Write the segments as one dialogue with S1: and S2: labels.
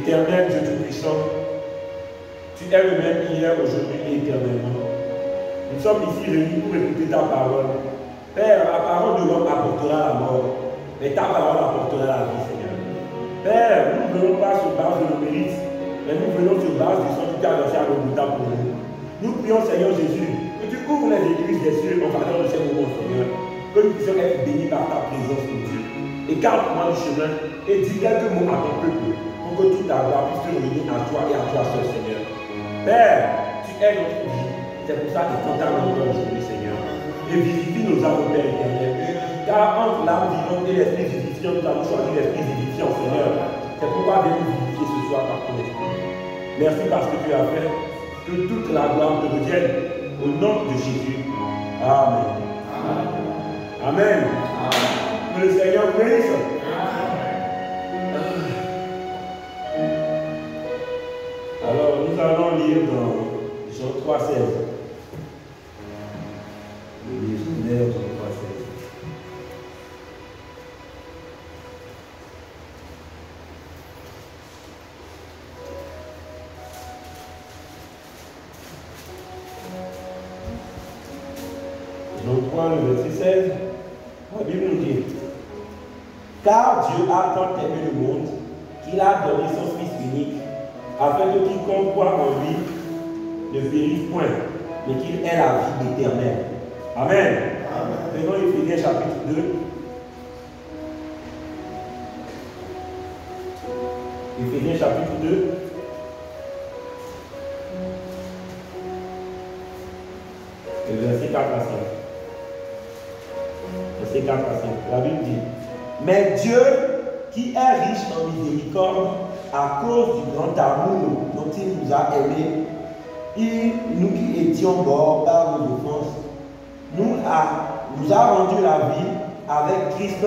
S1: Éternel Dieu Tout-Puissant, tu es le même hier, aujourd'hui et éternellement. Nous sommes ici réunis pour écouter ta parole. Père, la parole de l'homme apportera la mort, mais ta parole apportera la vie, Seigneur. Père, nous ne venons pas sur base de nos mérites, mais nous venons sur base du sang qui t'a versé à Golgotha pour nous. Nous prions, Seigneur Jésus, que tu ouvres les églises des cieux en faveur de ces moments, Seigneur. Que nous puissions être bénis par ta présence, mon Dieu. Écarte-moi du chemin et dis quelques mots à ton peuple pour que toute ta gloire puisse se réunir à toi et à toi seul, Seigneur. Père, tu es notre vie. C'est pour ça que tu t'entends encore aujourd'hui, Seigneur. Et vivifie nos âmes, Père éternel. Car entre l'âme vivante et l'esprit vivifiant, nous avons choisi l'esprit vivifiant, Seigneur. C'est pourquoi viens nous vivifier ce soir par ton esprit. Merci parce que tu as fait que toute la gloire te revienne au nom de Jésus. Amen. Amen. Amen. Que le Seigneur bénisse. Alors, nous allons lire dans Jean 3,16. Le livre Jean 3,16. Jean 3, le verset 16. La Bible nous dit: car Dieu a tant aimé le monde qu'il a donné son Fils unique, afin que quiconque croit en lui ne périsse point, mais qu'il ait la vie éternelle. Amen. Prenons Éphésiens chapitre 2. Éphésiens chapitre 2. Le verset 4 à 5. Verset 4 à 5. La Bible dit: mais Dieu, qui est riche en miséricorde, à cause du grand amour dont il nous a aimés, nous qui étions morts par nos offenses, nous a rendu la vie avec Christ.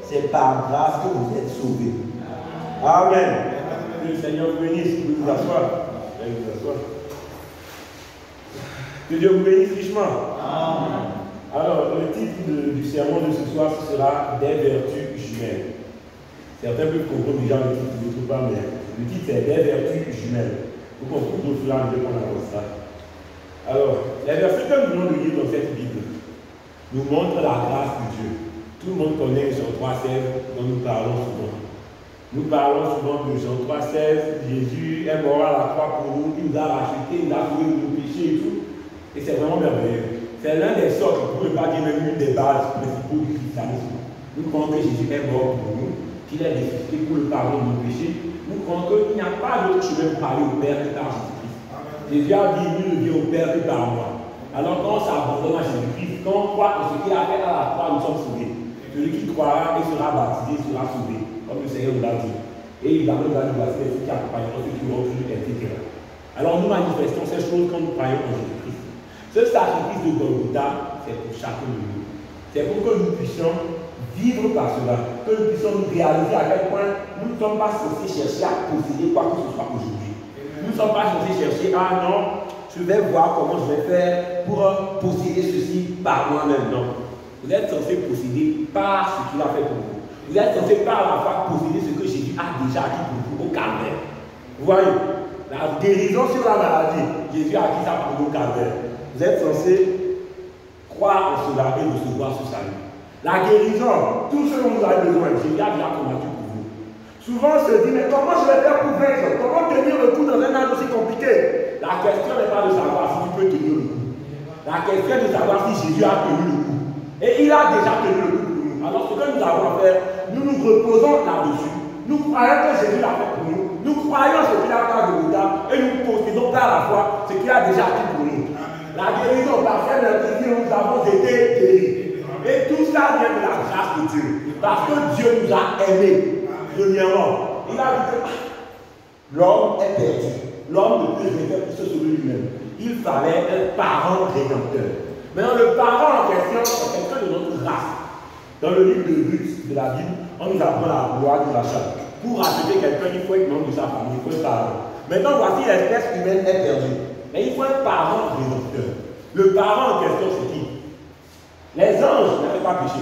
S1: C'est par grâce que vous êtes sauvés. Amen. Que le Seigneur vous bénisse. Vous pouvez vous asseoir. Que Dieu vous bénisse richement. Amen. Alors, le titre du sermon de ce soir, ce sera des vertus jumelles. Certains peuvent comprendre déjà le titre, d'autres pas, mais le titre c'est des vertus jumelles. Vous comprenez au fur et à mesure qu'on avance ça. Alors, les versets que nous venons de lire dans cette Bible nous montrent la grâce de Dieu. Tout le monde connaît Jean 3,16 dont nous parlons souvent. Nous parlons souvent de Jean 3,16. Jésus est mort à la croix pour nous, il nous a rachetés, il nous a sauvé de nos péchés et tout. Et c'est vraiment merveilleux. C'est l'un des socles, pour ne pas dire même une des bases principaux du christianisme. Nous croyons que Jésus est mort pour nous, qu'il est ressuscité pour le pardon de nos péchés. Nous croyons qu'il n'y a pas d'autre chemin pour aller au Père que par Jésus-Christ. Jésus a dit: nul ne vient au Père que par moi. Alors quand on s'abandonne à Jésus-Christ, quand on croit en ce qu'il a fait à la croix, nous sommes sauvés. Celui qui croira et sera baptisé sera sauvé, comme le Seigneur nous l'a dit. Et il a même dit voici les qui accompagnent ceux qui ont cru, etc. Alors nous manifestons ces choses quand nous croyons en Jésus-Christ. Ce sacrifice de Golgotha, c'est pour chacun de nous. C'est pour que nous puissions vivre par cela, que nous puissions nous réaliser à quel point nous ne sommes pas censés chercher à posséder quoi que ce soit aujourd'hui. Nous ne sommes pas censés chercher: ah non, je vais voir comment je vais faire pour posséder ceci par moi-même. Non. Vous êtes censés posséder par ce qu'il a fait pour vous. Vous êtes censés par la foi posséder ce que Jésus a déjà acquis pour vous au calvaire. Vous voyez, la guérison sur la maladie, Jésus a acquis ça pour vous au calvaire. Vous êtes censés croire en cela et recevoir ce salut. La guérison, tout ce dont vous avez besoin, Jésus a déjà combattu pour vous. Souvent on se dit: mais comment je vais faire pour vaincre? Comment tenir le coup dans un âge aussi compliqué? La question n'est pas de savoir si tu peux tenir le coup. La question est de savoir si Jésus a tenu le coup. Et il a déjà tenu le coup pour nous. Alors ce que nous avons à faire, nous nous reposons là-dessus. Nous croyons que Jésus l'a fait pour nous. Nous croyons ce qu'il a fait à Golgotha et nous possédons par la foi ce qu'il a déjà acquis pour nous. La guérison, parce que nous avons été guéris. Et tout ça vient de la grâce de Dieu. Parce que Dieu nous a aimés. Premièrement, il a dit que l'homme est perdu. L'homme ne peut rien faire pour se sauver lui-même. Il fallait un parent rédempteur. Maintenant, le parent en question est quelqu'un de notre race. Dans le livre de Ruth de la Bible, on nous apprend la loi du rachat. Pour racheter quelqu'un, il faut être membre de sa famille, il faut être parent. Maintenant, voici l'espèce humaine est perdue. Mais il faut un parent rédempteur. Le parent en question, c'est qui? Les anges n'avaient pas péché.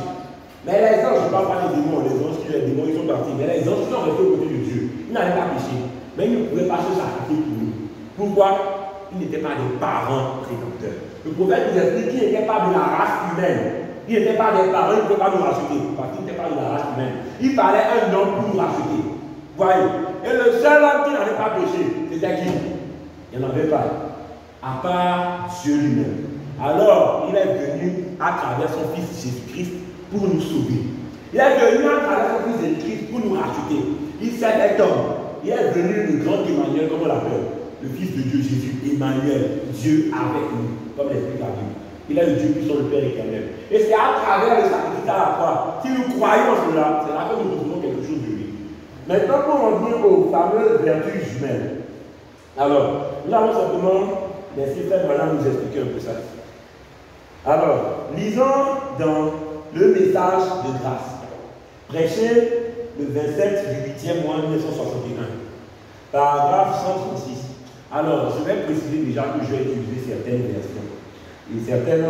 S1: Mais les anges, je ne parle pas des démons. Les anges, les démons, ils sont partis. Mais les anges qui sont restés au côté de Dieu, ils n'avaient pas péché. mais ils ne pouvaient pas se sacrifier pour nous. Pourquoi? Ils n'étaient pas des parents rédempteurs. Le prophète nous explique qu'ils n'étaient pas de la race humaine. Ils n'étaient pas des parents, ils ne pouvaient pas nous racheter. Parce qu'ils n'étaient pas de la race humaine. Il fallait un homme pour nous racheter. Voyez. Et le seul homme qui n'avait pas péché, c'était qui? Il n'y en avait pas. À part Dieu lui-même. Alors, il est venu à travers son fils Jésus-Christ pour nous sauver. Il est venu à travers son fils Jésus-Christ pour nous racheter. Il s'est fait homme. Il est venu le grand Emmanuel, comme on l'appelle. Le fils de Dieu Jésus, Emmanuel, Dieu avec nous, comme l'explique la Bible. Il est le Dieu puissant, le Père éternel. Et c'est à travers le sacrifice à la croix, si nous croyons en cela, c'est là que nous recevons quelque chose de lui. Maintenant, pour en venir aux fameuses vertus jumelles. Alors, nous allons simplement laisser Frère Branham nous expliquer un peu ça. Alors, lisons dans le message de grâce, prêché le 27 du 8e mois 1961, paragraphe 136. Alors, je vais préciser déjà que je vais utiliser certaines versions. Et certaines,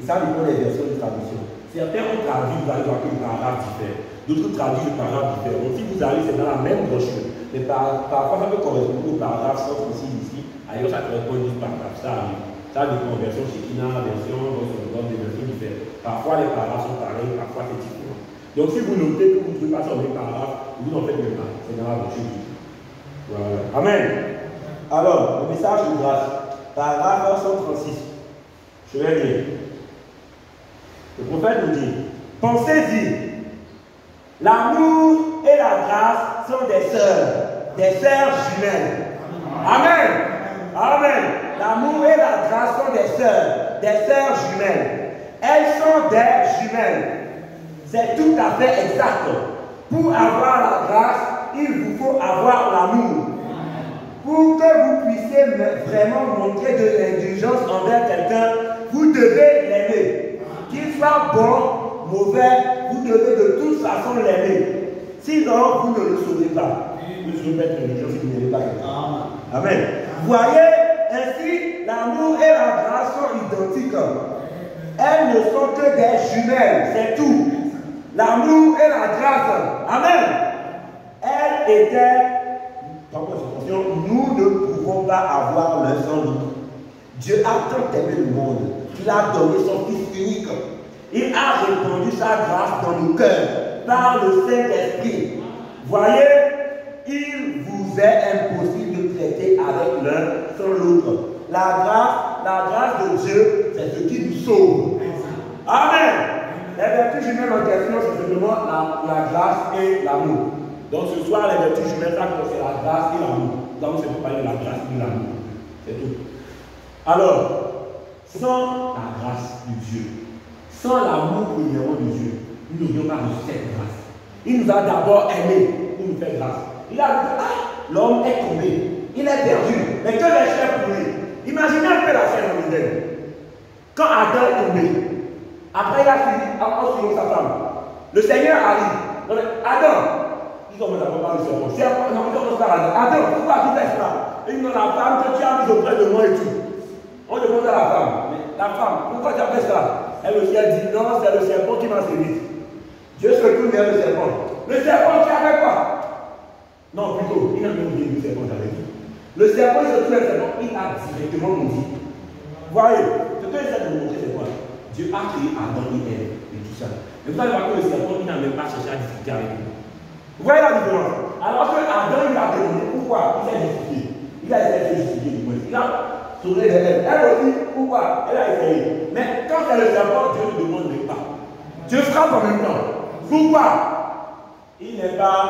S1: ça dépend des versions de traduction. Certains ont traduit, vous allez voir que le paragraphe diffère. D'autres traduisent le paragraphe différent. Donc, si vous allez, c'est dans la même brochure. Mais parfois, ça peut correspondre au paragraphe 136 ici. Ailleurs, ça correspond au paragraphe. Ça arrive. Ça dépend de version Shekinah, version, des versions différentes. Parfois, les paragraphes sont pareils, parfois, c'est différent. Donc, si vous notez que vous ne trouvez pas sur les paragraphes, vous n'en faites même pas. C'est dans la brochure. Voilà. Amen. Alors, le message de grâce, paragraphe 136. Je vais lire. Le prophète nous dit, pensez-y, l'amour et la grâce sont des sœurs jumelles. Amen. Amen. L'amour et la grâce sont des sœurs jumelles. Elles sont des jumelles. C'est tout à fait exact. Pour avoir la grâce, il vous faut avoir l'amour. Pour que vous puissiez vraiment montrer de l'indulgence envers quelqu'un, vous devez l'aimer. Qu'il soit bon, mauvais, vous devez de toute façon l'aimer. Sinon, vous ne le saurez pas. Vous ne saurez pas être indulgent si vous n'aimez pas quelqu'un. Amen. Voyez, ainsi, l'amour et la grâce sont identiques. Elles ne sont que des jumelles, c'est tout. L'amour et la grâce. Amen. Elles étaient... Nous ne pouvons pas avoir l'un sans l'autre. Dieu a tant aimé le monde qu'il a donné son Fils unique. Il a répandu sa grâce dans nos cœurs par le Saint-Esprit. Voyez, il vous est impossible de traiter avec l'un sans l'autre. La grâce de Dieu, c'est ce qui nous sauve. Amen. Les vertus jumelles en question, c'est simplement la grâce et l'amour. Donc ce soir, les vertus jumelles, c'est la grâce et l'amour. Nous allons se parler de la grâce et de l'amour. C'est tout. Alors, sans la grâce de Dieu, sans l'amour premièrement de Dieu, nous n'aurions pas reçu cette grâce. Il nous a d'abord aimés pour nous faire grâce. Il a dit, ah, l'homme est tombé, il est perdu, mais que vais-je faire pour lui? Imaginez un peu la scène en Éden. Quand Adam est tombé, après il a suivi sa femme, le Seigneur arrive. Adam, ils ont d'abord parlé de serpent. Adam, pourquoi tu fais ça? Et ils ont la femme que tu as mise auprès de moi et tout. On demande à la femme, mais la femme, pourquoi tu as fait ça? Elle aussi a dit, non, c'est le serpent qui m'a séduit. Dieu se tourne vers le serpent. Le serpent, tu as fait quoi? Non, plutôt, il n'a même oublié le serpent, j'avais dit. Le serpent, il se tourne vers le serpent, il a directement dit. Voyez, ce que j'essaie de vous montrer, c'est quoi? Dieu a créé Adam et Ève et tout ça. Et vous allez voir que le serpent, il n'a même pas cherché à discuter avec nous. Vous voyez la différence? Alors que Adam, il a demandé pourquoi? Il s'est justifié. Il a essayé de se justifier du moins. Il a tourné vers elle. Elle aussi, pourquoi? Elle a essayé. Mais quand c'est le serpent, Dieu ne demande même pas. Dieu frappe en même temps. Pourquoi? Il n'est pas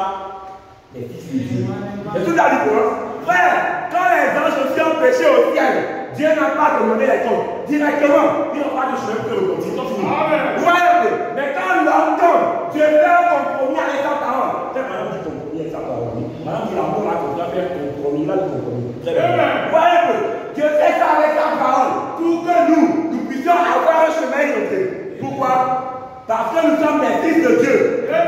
S1: les fils de Dieu. C'est toute la différence. Frère, quand les anges aussi ont péché au ciel, Dieu n'a pas demandé les comptes. Directement, ils n'ont pas de chemin pour le compte. Ils sont finis. Vous voyez un peu? Mais quand l'homme tombe, Dieu fait un compromis avec sa parole. C'est madame dit compromis avec sa parole. Madame dit l'amour là qu'on doit faire compromis. Là, le compromis. Très bien. Vous voyez un peu? Dieu fait ça avec sa parole pour que nous puissions avoir un chemin éclairé. Pourquoi? Parce que nous sommes des fils de Dieu.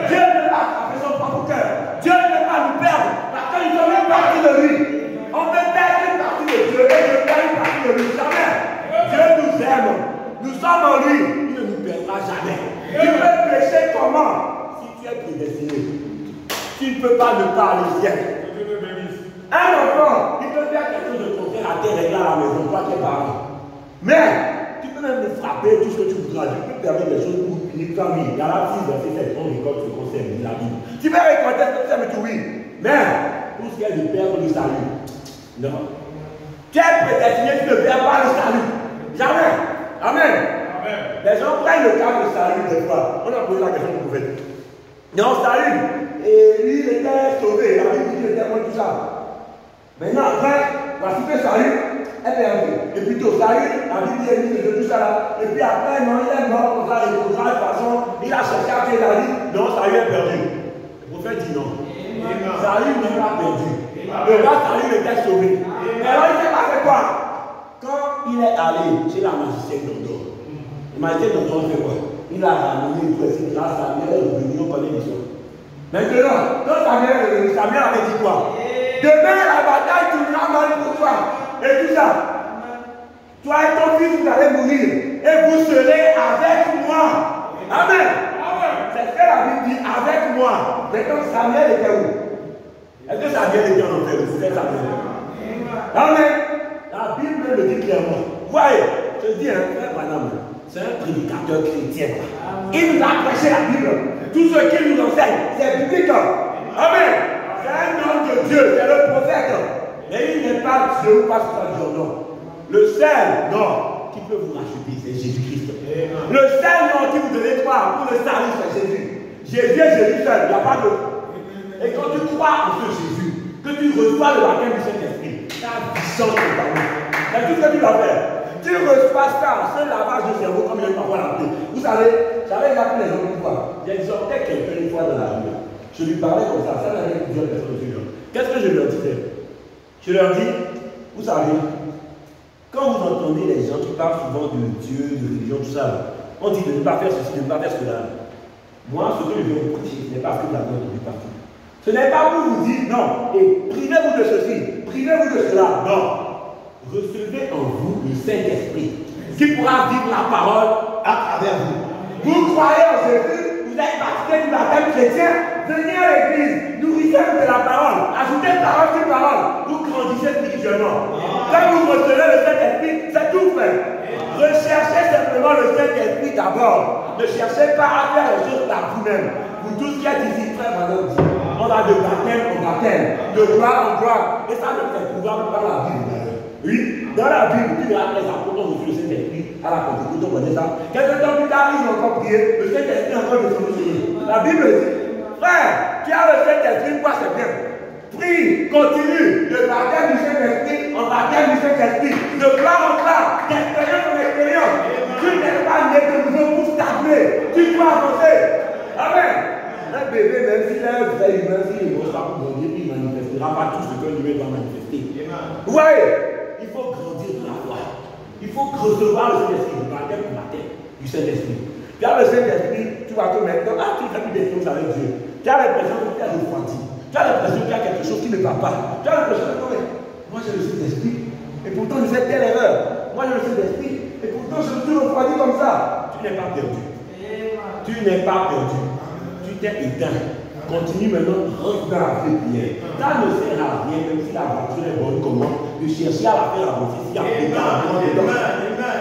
S1: Dieu ne l'a pas fait son propre cœur. Dieu ne veut pas nous perdre. Parce que nous sommes une partie de lui. On peut perdre une partie de Dieu et je perds une partie de lui. Jamais. Dieu nous aime. Nous sommes en lui. Il ne nous perdra jamais. Tu peux pécher comment? Si tu es prédestiné. Tu ne peux pas ne pas aller au ciel. Mais, tu peux même me frapper tout ce que tu voudras. Tu peux permettre des choses pour punir ta vie. Il y a la fille verset 7, on récolte ce qu'on sème, dit la Bible. Tu peux récolter ce que tu aimes, tout oui. Mais, tout ce qui est de perdre le salut, non. Tu es prédestiné, tu ne perds pas le salut. Jamais. Amen. Amen. Les gens prennent le cas de salut des fois. On a posé la question au prophète. Non, salut. Et lui, il était sauvé. La Bible dit qu'il était mort, tout ça. Maintenant, après, voici que salut est perdu. Et puis, tout salut, la Bible dit qu'il tout ça là. Et puis après, non, il est mort comme ça, il est de toute façon, il a cherché à tuer la vie. Non, salut est perdu. Le prophète dit non. Salut n'est pas perdu. Le roi salut était sauvé. Mais alors, il s'est passé quoi? Quand il est allé chez la magicienne d'Ondor, la magicienne d'Ondor fait quoi? Il a ramené tout et grâce à Samuel est revenu, on connaît l'histoire. Maintenant, quand Samuel est revenu, Samuel avait dit quoi? Demain, la bataille tournera mal pour toi. Et tout ça. Toi et ton fils, vous allez mourir. Et vous serez avec moi. Amen. C'est ce que la Bible dit, avec moi. Maintenant, Samuel était où? Est-ce que Samuel était en enfer? C'était Samuel. Amen. La Bible le dit clairement. Voyez, je dis, frère madame, c'est un prédicateur chrétien. Il nous a prêché la Bible. Tout ce qu'il nous enseigne, c'est biblique. Amen. C'est un homme de Dieu, c'est le prophète. Mais il n'est pas Dieu ou pas ce non. Le seul nom qui peut vous racheter, c'est Jésus-Christ. Le seul nom qui vous devez croire pour le salut, c'est Jésus. Jésus est Jésus seul, il n'y a pas d'autre. Et quand tu crois en ce Jésus, que tu reçois le baptême du Saint-Esprit, ta puissance est ta vie. C'est tout ce que tu dois faire. Tu reçois ça, ce lavage de cerveau comme il est parfois l'appeler. Vous savez, j'avais appelé les gens une fois. J'exhortais quelqu'un une fois dans la rue. Je lui parlais comme ça avec plusieurs personnes au suivant. Qu'est-ce que je leur disais? Je leur dis, vous savez, quand vous entendez les gens qui parlent souvent de Dieu, de religion, tout ça, on dit de ne pas faire ceci, de ne pas faire cela. Moi, ce que je vais vous prêcher, ce n'est pas ce que vous avez entendu partout. Ce n'est pas pour vous dire non, et privez-vous de ceci, privez-vous de cela. Non. Recevez en vous le Saint-Esprit qui pourra vivre la parole à travers vous. Vous croyez en Jésus, vous êtes baptisé du baptême chrétien, venez à l'église, nourrissez-vous de la parole, ajoutez parole sur parole, vous grandissez spirituellement. Quand vous recevez le Saint-Esprit, c'est tout fait. Recherchez simplement le Saint-Esprit d'abord. Ne cherchez pas à faire les choses par vous-même. Vous tous qui êtes ici, frère, madame, on va de baptême en baptême, de gloire en gloire. Et ça ne fait pouvoir par la Bible. Oui, dans la Bible, tu verras les apôtres ont reçu le Saint-Esprit à la Pentecôte, on connaît ça. Quelques temps plus tard, ils ont encore prié, le Saint-Esprit est encore descendu sur eux. La Bible dit, frère, tu as le Saint-Esprit, quoi c'est bien. Prie, continue, de baptême du Saint-Esprit en baptême du Saint-Esprit, de gloire en gloire, d'expérience en expérience. Tu n'es pas né de nouveau pour stagner, tu dois avancer. Amen. Un bébé, même s'il est un vrai humain, s'il ne va pas pour grandir, il ne manifestera pas tout ce qu'un humain doit manifester. Vous voyez? Il faut grandir dans la foi. Il faut recevoir le Saint-Esprit, le baptême du Saint-Esprit. Tu as le Saint-Esprit, tu vas te mettre, tu fais plus des choses avec Dieu. Tu as l'impression que tu as refroidi. Tu as l'impression qu'il y a quelque chose qui ne va pas. Tu as l'impression que moi j'ai le Saint-Esprit, et pourtant je fais telle erreur. Moi j'ai le Saint-Esprit, et pourtant je me suis refroidi comme ça. Tu n'es pas perdu. Tu n'es pas perdu. Tu t'es éteint. Continue maintenant, rentre dans la prière. Ça ne sert à rien, même si la voiture est bonne, comment, de chercher à la faire avancer s'il y a plus de carburant dedans.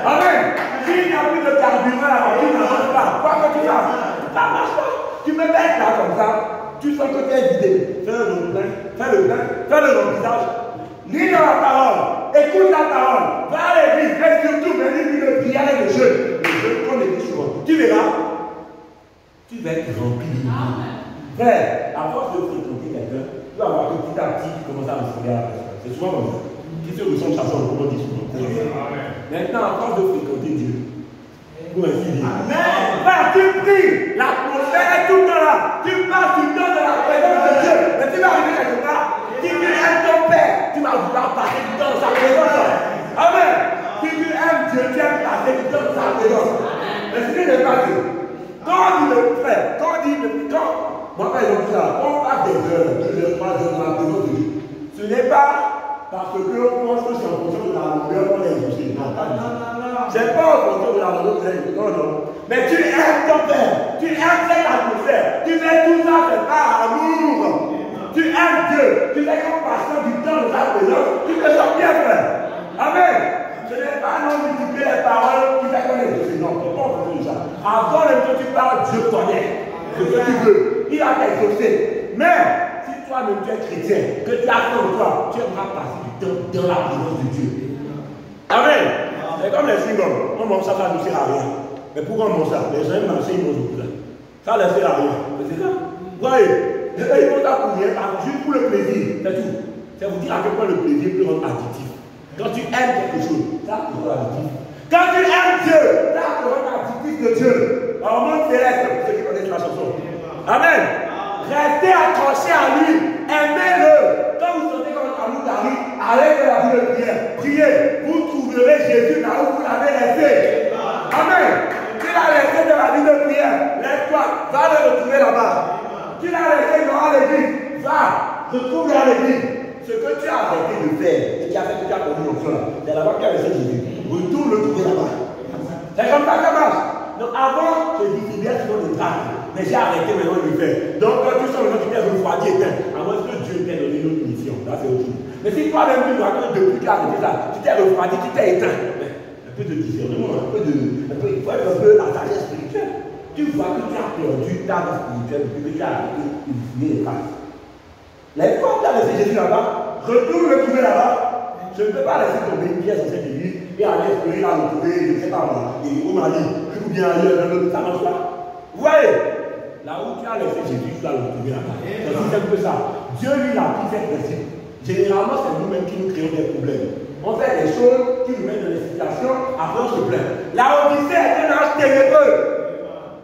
S1: Amen. S'il n'y a plus de carburant, la voiture ne marche pas. Quoi que tu fasses, ça ne marche pas. Tu me mets là comme ça, tu sens que tu es vidé. Fais le plein, fais le remplissage. Lis dans la parole, écoute la parole, va à l'église, et surtout, venez le prière et le jeûne. Le jeûne, comme on dit souvent. Tu verras, tu vas être rempli de vie. Frère, à force de fréquenter quelqu'un, tu vas voir que petit à petit, tu commences à ressembler à la personne. C'est souvent comme ça. Qui se ressemble, ça sent, comme on dit souvent. Maintenant, à force de fréquenter Dieu, pour ainsi dire. Amen. Frère, tu pries, l'atmosphère est tout le temps là. Tu passes du temps de la présence de Dieu. Mais tu vas arriver quelque part, si tu aimes ton Père, tu vas vouloir passer du temps dans sa présence. Amen. Si tu aimes Dieu, tu aimes passer du temps dans sa présence. Mais si tu n'es pas Dieu, quand on dit le frère, quand on dit le moi, par exemple, ça, on passe des heures, 2 heures, 3 heures dans la présence de Dieu. Ce n'est pas parce que on pense que c'est en fonction de la longueur qu'on est exaucé. Non, pas du tout. C'est pas en fonction de la longueur qu'on est exaucé. Non, non. Mais tu aimes ton Père. Tu aimes cette atmosphère. Tu fais tout ça, c'est par amour. Tu aimes Dieu. Tu fais comme passant du temps de sa présence. Tu te sens bien, frère. Amen. Ce n'est pas non multiplier les Dieu connaît ce que tu veux. Il va t'exaucer. Mais si toi-même tu es chrétien, que tu as fait en toi, tu aimeras passer du temps dans la présence de Dieu. Amen. C'est comme les chewing-gums. On mange ça, ça ne sert à rien. Mais pourquoi on mange ça? Les gens aiment marcher, ils mangent beaucoup. Ça ne sert à rien. C'est ça. Vous voyez, ils font ça pour rien, juste pour le plaisir. C'est tout. C'est vous dire à quel point le plaisir peut rendre addictif. Quand tu aimes quelque chose, ça te rend addictif. Quand tu aimes Dieu, ça te rend addictif de Dieu. Alors, monde céleste, ceux qui connaissent la chanson. Amen. Restez accrochés à lui. Aimez-le. Quand vous sentez que votre amour arrive, allez de la vie de prière. Priez. Vous trouverez Jésus là où vous l'avez laissé. Amen. Tu l'as laissé de la vie de prière. Lève-toi. Va le retrouver là-bas. Tu l'as laissé dans l'église. Va. Retrouve-le à l'église. Ce que tu as arrêté de faire et qui a fait que tu as connu l'option là, c'est là-bas que tu as laissé Jésus. Retourne le trouver là-bas. C'est comme ça que ça marche. Donc avant, je distribuais souvent des tracts. Mais j'ai arrêté maintenant de le faire. Donc quand tu sens maintenant que tu t'es refroidi, éteint. À moins que Dieu t'ait donné une autre mission. Là, c'est autre chose. Mais si toi-même tu vois que depuis que tu as arrêté ça, tu t'es refroidi, tu t'es éteint. Un peu de discernement, il faut être un peu la sagesse spirituelle. Tu vois que tu as perdu ta vie spirituelle depuis que tu as arrêté de distribuer les tracts. Lève-toi, tu as laissé Jésus là-bas. Retourne le trouver là-bas. Je ne peux pas laisser tomber une pièce dans cette église et aller espérer la retrouver, je ne sais pas moi, et au Mali, ou bien ailleurs, dans l'autre, ça marche pas. Vous voyez, là où tu as laissé Jésus, tu dois le retrouver là-bas. C'est un peu ça. Dieu, lui, il a pris cette principe. Généralement, c'est nous-mêmes qui nous créons des problèmes. On fait des choses qui nous mettent dans des situations, après on se plaint. La Odyssée est un âge ténébreux.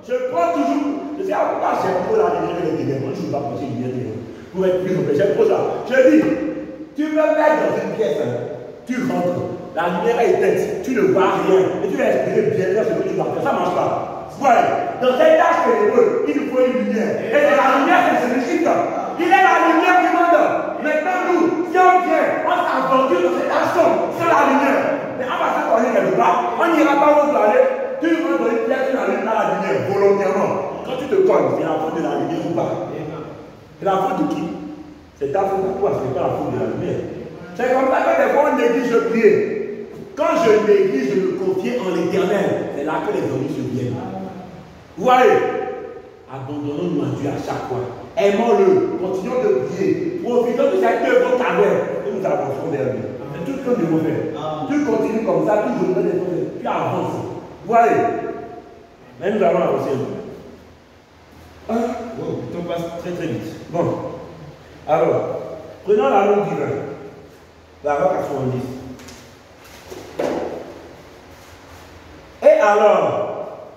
S1: Je prends toujours, je sais pourquoi j'aime trop la lumière et les ténèbres. Je ne veux pas penser lumière et ténèbres. Pour être plus complet, j'aime trop ça. Je dis, tu me mets dans une pièce, tu rentres, la lumière est éteinte, tu ne vois rien, et tu vas espérer bien faire ce que tu vas faire, ça ne marche pas. Voilà, dans cet âge ténébreux, il nous faut une lumière. Et c'est la lumière qui se récite. Il est la lumière du monde. Maintenant, nous, si on vient, on s'aventure dans cet âge sombre, c'est la lumière. Mais on va se parler quelque part, on n'ira pas où tu vas aller, tu rentres dans une pièce, tu n'allumes pas la lumière volontairement. Quand tu te cognes, c'est la faute de la lumière ou pas? C'est la faute de qui? C'est ta faute à toi, ce n'est pas la faute de la lumière. C'est comme ça que des fois on néglige de prier. Quand je néglige de me confier en l'éternel, c'est là que les ennuis se viennent. Vous voyez, abandonnons-nous à Dieu à chaque fois. Aimons-le, continuons de prier. Profitons de cette œuvre carnelle et nous avançons vers lui. C'est tout ce que nous devons faire. Tu continues comme ça, tu donnes des choses, tu avances. Vous voyez, mais nous allons avancer. Wow, le temps passe très très vite. Bon, alors, prenons l'amour divin. La roque 90. Et alors,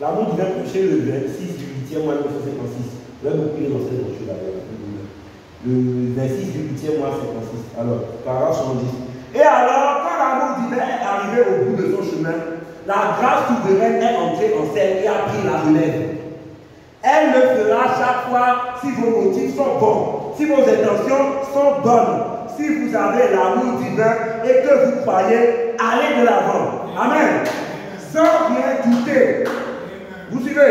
S1: l'amour divin couché le 26 du 8e mois 1956. Je vais vous prier dans cette brochure d'ailleurs. Le 26 du 8e mois 56. Alors, paragraphe 70. Et alors, quand l'amour divin est arrivé au bout de son chemin, la grâce souveraine est entrée en scène et a pris la relève. Elle le fera chaque fois si vos motifs sont bons, si vos intentions sont bonnes. Si vous avez l'amour divin et que vous croyez, allez de l'avant. Amen. Sans rien douter. Vous suivez?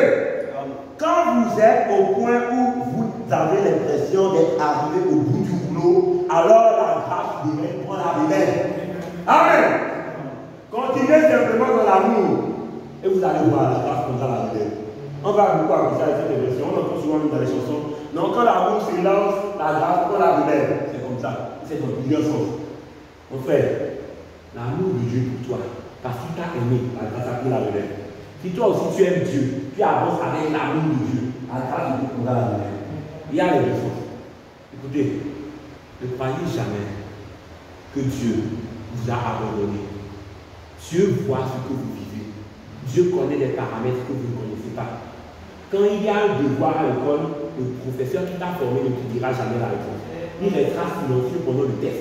S1: Quand vous êtes au point où vous avez l'impression d'être arrivé au bout du rouleau, alors la grâce divine prend la relève. Amen. Continuez simplement dans l'amour et vous allez voir la grâce prendra la relève. On va beaucoup appeler ça cette version. On entend souvent dans les chansons. Non, quand l'amour s'élance, la grâce prend la relève. C'est comme ça. C'est dans plusieurs sens. Mon frère, l'amour de Dieu pour toi, parce qu'il t'a aimé, la grâce a pris la relève. Si toi aussi tu aimes Dieu, tu avances avec l'amour de Dieu, la grâce de Dieu prendra la relève. Il y a les deux sens. Écoutez, ne croyez jamais que Dieu vous a abandonné. Dieu voit ce que vous vivez. Dieu connaît les paramètres que vous ne connaissez pas. Quand il y a un devoir à l'école, le professeur qui t'a formé ne te dira jamais la réponse. Il restera silencieux pendant le test.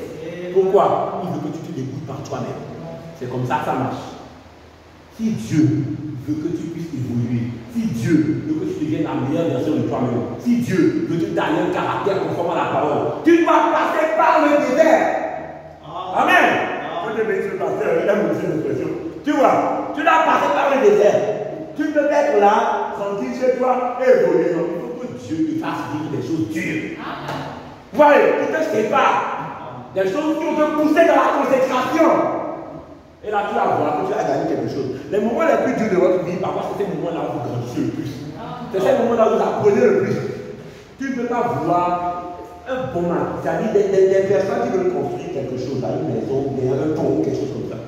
S1: Pourquoi? Il veut que tu te débrouilles par toi-même. C'est comme ça que ça marche. Si Dieu veut que tu puisses évoluer, si Dieu veut que tu deviennes la meilleure version de toi-même, si Dieu veut te donner un caractère conforme à la parole, tu dois passer par le désert. Amen. Je te bénis le pasteur, il aime aussi l'expression. Tu vois, tu dois passer par le désert. Tu peux être là, tranquille chez toi, et évoluer. Donc, il faut que Dieu te fasse vivre des choses dures. Vous voyez, tu te sépares. Des choses qui vont te pousser dans la consécration. Et là, tu vas voir que tu as gagné quelque chose. Les moments les plus durs de votre vie, parfois, c'est ces moments-là où vous grandissez le plus. C'est ce moment-là où vous apprenez le plus. Tu ne peux pas vouloir un bon mari. C'est-à-dire des personnes qui veulent construire quelque chose, une maison, un pont ou quelque chose comme ça.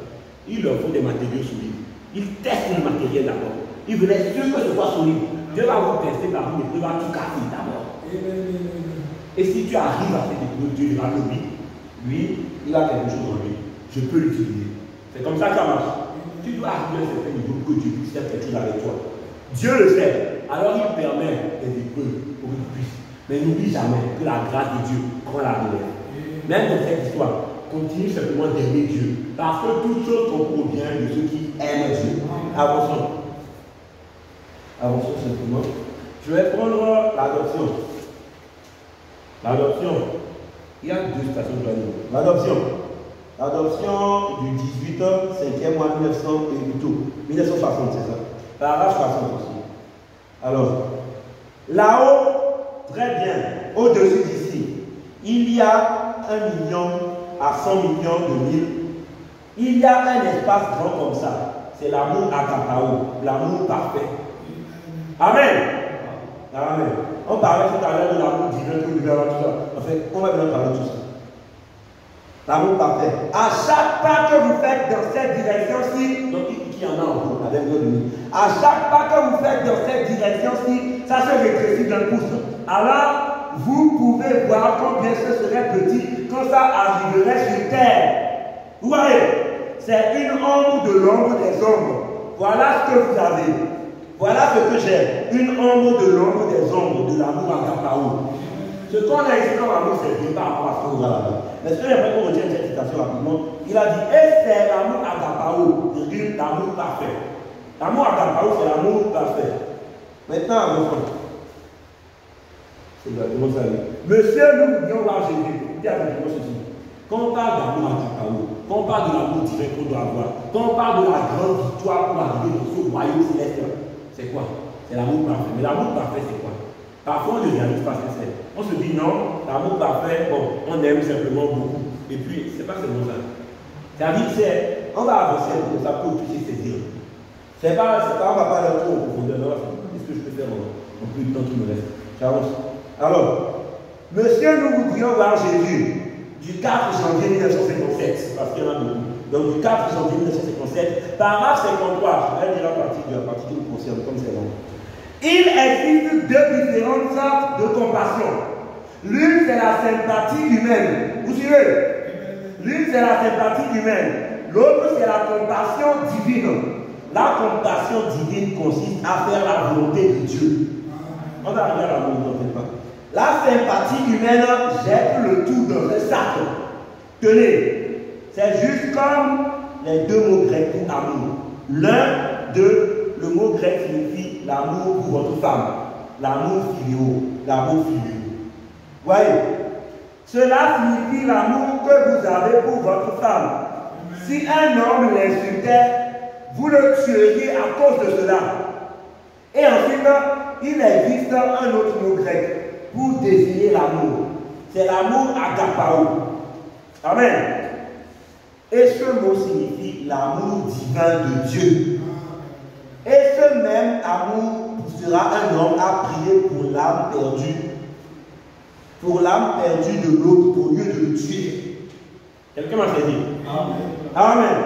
S1: Il leur faut des matériaux solides. Ils testent le matériel d'abord. Ils veulent être sûrs que ce soit solide. Dieu va vous tester par vous, mais Dieu va tout casser d'abord. Et si tu arrives à faire des choses, Dieu dira que oui, lui, il a quelque chose en lui. Je peux l'utiliser. C'est comme ça que ça marche. Tu dois arriver à un certain niveau que Dieu puisse faire quelque chose avec toi. Dieu le sait. Alors il permet des épreuves pour qu'il puisse. Mais n'oublie jamais que la grâce de Dieu prend la relève. Même dans cette histoire, continue simplement d'aimer Dieu. Parce que toute chose concourt au bien de ceux qui aiment Dieu. Avançons. Avançons simplement. Je vais prendre l'adoption. L'adoption. Il y a deux stations de l'année. L'adoption. L'adoption du 18 5e mois 1960, c'est ça. Paragraphe 60 aussi. Alors, là-haut, très bien, au-dessus d'ici, il y a 1 million à 100 millions de mille. Il y a un espace grand comme ça. C'est l'amour agapao, l'amour parfait. Amen. Amen. On parlait tout à l'heure de l'amour divin que nous avons tout ça. En fait, on va bien parler de tout ça. L'amour parfait. À chaque pas que vous faites dans cette direction-ci, donc qui en a en vous, avec votre nuit. À chaque pas que vous faites dans cette direction-ci, ça se rétrécit d'un pouce. Alors, vous pouvez voir combien ce serait petit quand ça arriverait sur terre. Vous voyez, c'est une ombre de l'ombre des ombres. Voilà ce que vous avez. Voilà ce que j'ai. Une ombre de l'ombre des ombres de l'amour agapao. Ce qu'on a ici comme amour, c'est bien par rapport à ce qu'on voit là-bas. Mais ce que j'aimerais qu'on retienne cette citation rapidement, il a dit, et c'est l'amour agapao, l'amour parfait. L'amour agapao, c'est l'amour parfait. Maintenant, avançons. C'est exactement ça. Monsieur, nous voulions voir Jésus. Écoutez avec moi ceci. Quand on parle d'amour agapao, quand on parle de l'amour divin qu'on doit avoir, quand on parle de la grande victoire pour arriver dans ce royaume céleste, c'est quoi? C'est l'amour parfait. Mais l'amour parfait, c'est quoi? Parfois, on ne réalise pas ce que c'est. On se dit non, l'amour parfait, bon, on aime simplement beaucoup. Et puis, c'est pas seulement ça. C'est-à-dire, on va avancer un peu, ça pour puissiez saisir. C'est pas, on va pas aller trop en profondeur. Qu'est-ce que je peux faire en plus de temps qui me reste? J'avance. Alors, monsieur, nous voudrions voir Jésus du 4 janvier 1957, parce qu'il y en a beaucoup. Donc, du 4 janvier 1957, paragraphe 53, je vais dire la partie qui nous concerne, comme c'est long. Il existe deux différentes sortes de compassion. L'une, c'est la sympathie humaine. Vous suivez? L'une, c'est la sympathie humaine. L'autre, c'est la compassion divine. La compassion divine consiste à faire la volonté de Dieu. On va arriver à la volonté, pas. La sympathie humaine jette le tout dans le sac. Tenez, c'est juste comme les deux mots grecs pour amour. L'un, le mot grec signifie l'amour pour votre femme, l'amour filial, l'amour filial. Voyez, cela signifie l'amour que vous avez pour votre femme. Si un homme l'insultait, vous le tueriez à cause de cela. Et ensuite, il existe un autre mot grec pour désigner l'amour. C'est l'amour agapao. Amen. Et ce mot signifie l'amour divin de Dieu. Et ce même amour poussera un homme à prier pour l'âme perdue. Pour l'âme perdue de l'autre, au lieu de le tuer. Quelqu'un m'a fait dire. Amen. Amen.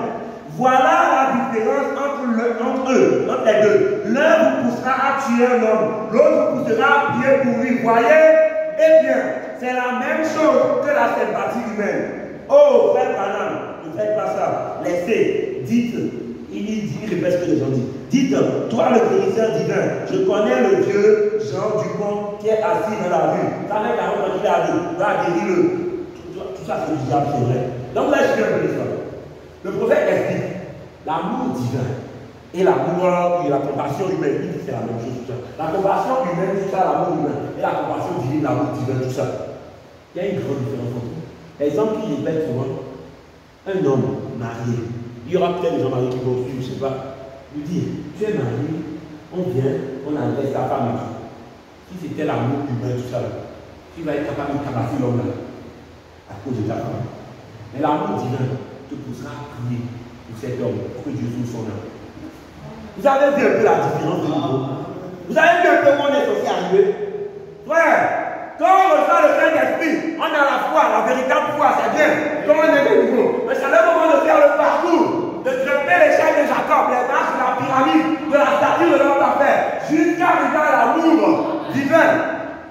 S1: Voilà la différence entre eux, entre les deux. L'un vous poussera à tuer un homme, l'autre vous poussera à prier pour lui. Voyez? Eh bien, c'est la même chose que la sympathie humaine. Oh, frère Branham, ne faites pas ça. Laissez, dites. Il répète ce que les gens disent. Dites, toi le guérisseur divin, je connais le Dieu Jean Dupont qui est assis dans la rue. Ça fait 40 ans qu'il est allé, va guérir-le. Tout ça, c'est du diable, c'est vrai. Donc là, je suis un peu ça. Le prophète explique l'amour divin et l'amour et la compassion humaine. Il dit c'est la même chose, tout ça. La compassion humaine, tout ça, l'amour humain. Et la compassion divine, l'amour divin, tout ça. Il y a une grande différence entre eux. L'exemple qui répète souvent, un homme marié. Il y aura peut-être des gens mariés qui vont suivre, je ne sais pas. Lui dire, tu es marié, on vient, on adresse ta femme et tout. Si c'était l'amour humain, tout ça, tu vas être capable de tabasser l'homme là, à cause de ta femme. Mais l'amour divin te poussera à prier pour cet homme, pour que Dieu sauve son âme. Vous avez vu un peu la différence de niveau. Vous avez vu un peu où on est censé arriver? Frère, quand on reçoit le Saint-Esprit, on a la foi, la véritable foi, c'est bien. Quand on est de nouveau. Mais c'est le moment de faire le parcours, de grimper les chaînes de Jacob, les marches de la pyramide, de la statue de l'homme d'affaires, jusqu'à arriver à l'amour divin.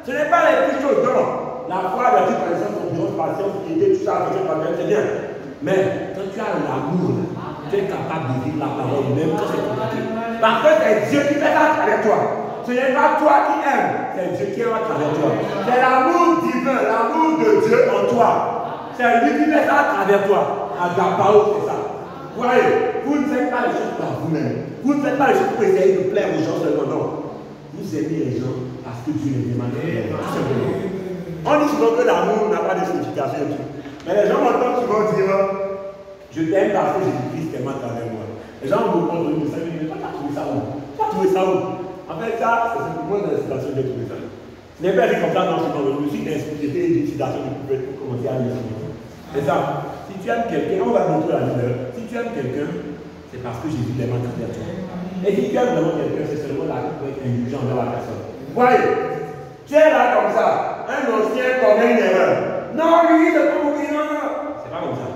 S1: Ce n'est pas les petites choses, non. La foi, la petite connaissance, confiance, patience, piété, tout ça, c'est bien. Mais quand tu as l'amour, tu es capable de vivre la parole, même quand c'est compliqué. Parce que c'est Dieu qui fait ça avec toi. Ce n'est pas toi qui aimes, c'est Dieu qui aime à travers toi. C'est l'amour divin, l'amour de Dieu en toi. C'est lui qui fait ça à travers toi. Agapao, c'est ça. Vous voyez, vous ne faites pas les choses par vous-même. Vous ne faites pas les choses pour essayer de plaire aux gens seulement, non. Vous aimez les gens parce que Dieu les demande. Tout simplement. On dit souvent que l'amour n'a pas de signification. Mais les gens m'entendent souvent dire je t'aime parce que Jésus-Christ t'aime à travers moi. Les gens me demandent de ça, mais tu as trouvé ça où? Tu as trouvé ça où? En fait, ça, c'est simplement dans la citation que j'ai trouvé ça. Ce n'est pas comme ça dans ce moment. Je me suis inspiré d'une citation du prophète pour commencer à lire. C'est ça. Si tu aimes quelqu'un, on va montrer la lumière. Si tu aimes quelqu'un, c'est parce que Jésus t'aime à travers toi. Et si tu aimes vraiment quelqu'un, c'est seulement là pour être indulgent envers la personne. Vous voyez? Tu es là comme ça, un ancien commet une erreur. Non, lui, c'est pas mon non, non. C'est pas comme ça.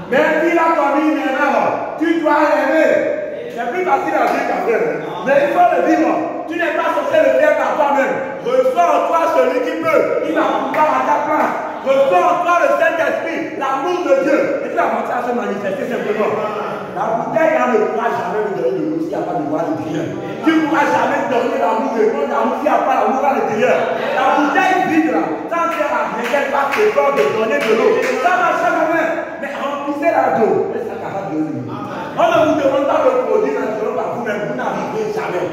S1: Même s'il a commis une erreur, tu dois l'aimer. C'est plus facile à dire qu'à faire. Mais il faut le vivre. Tu n'es pas censé le faire par toi-même. Reçois en toi celui qui peut. Il va pouvoir à ta place. Reçois en toi le Saint-Esprit, l'amour de Dieu. Et tu vas commencer à se manifester simplement. La bouteille ne pourra jamais me donner de l'eau s'il n'y a pas de loi à l'intérieur. Tu ne pourras jamais donner l'amour de Dieu s'il n'y a pas l'amour à l'intérieur. La bouteille vide là, ça ne sert à rien qu'elle fasse l'effort de donner de l'eau. Ça marche jamais. Mais remplissez-la d'eau. Elle sera capable de l'eau. On ne vous demande pas de produire naturel par vous-même. Vous n'arriverez jamais.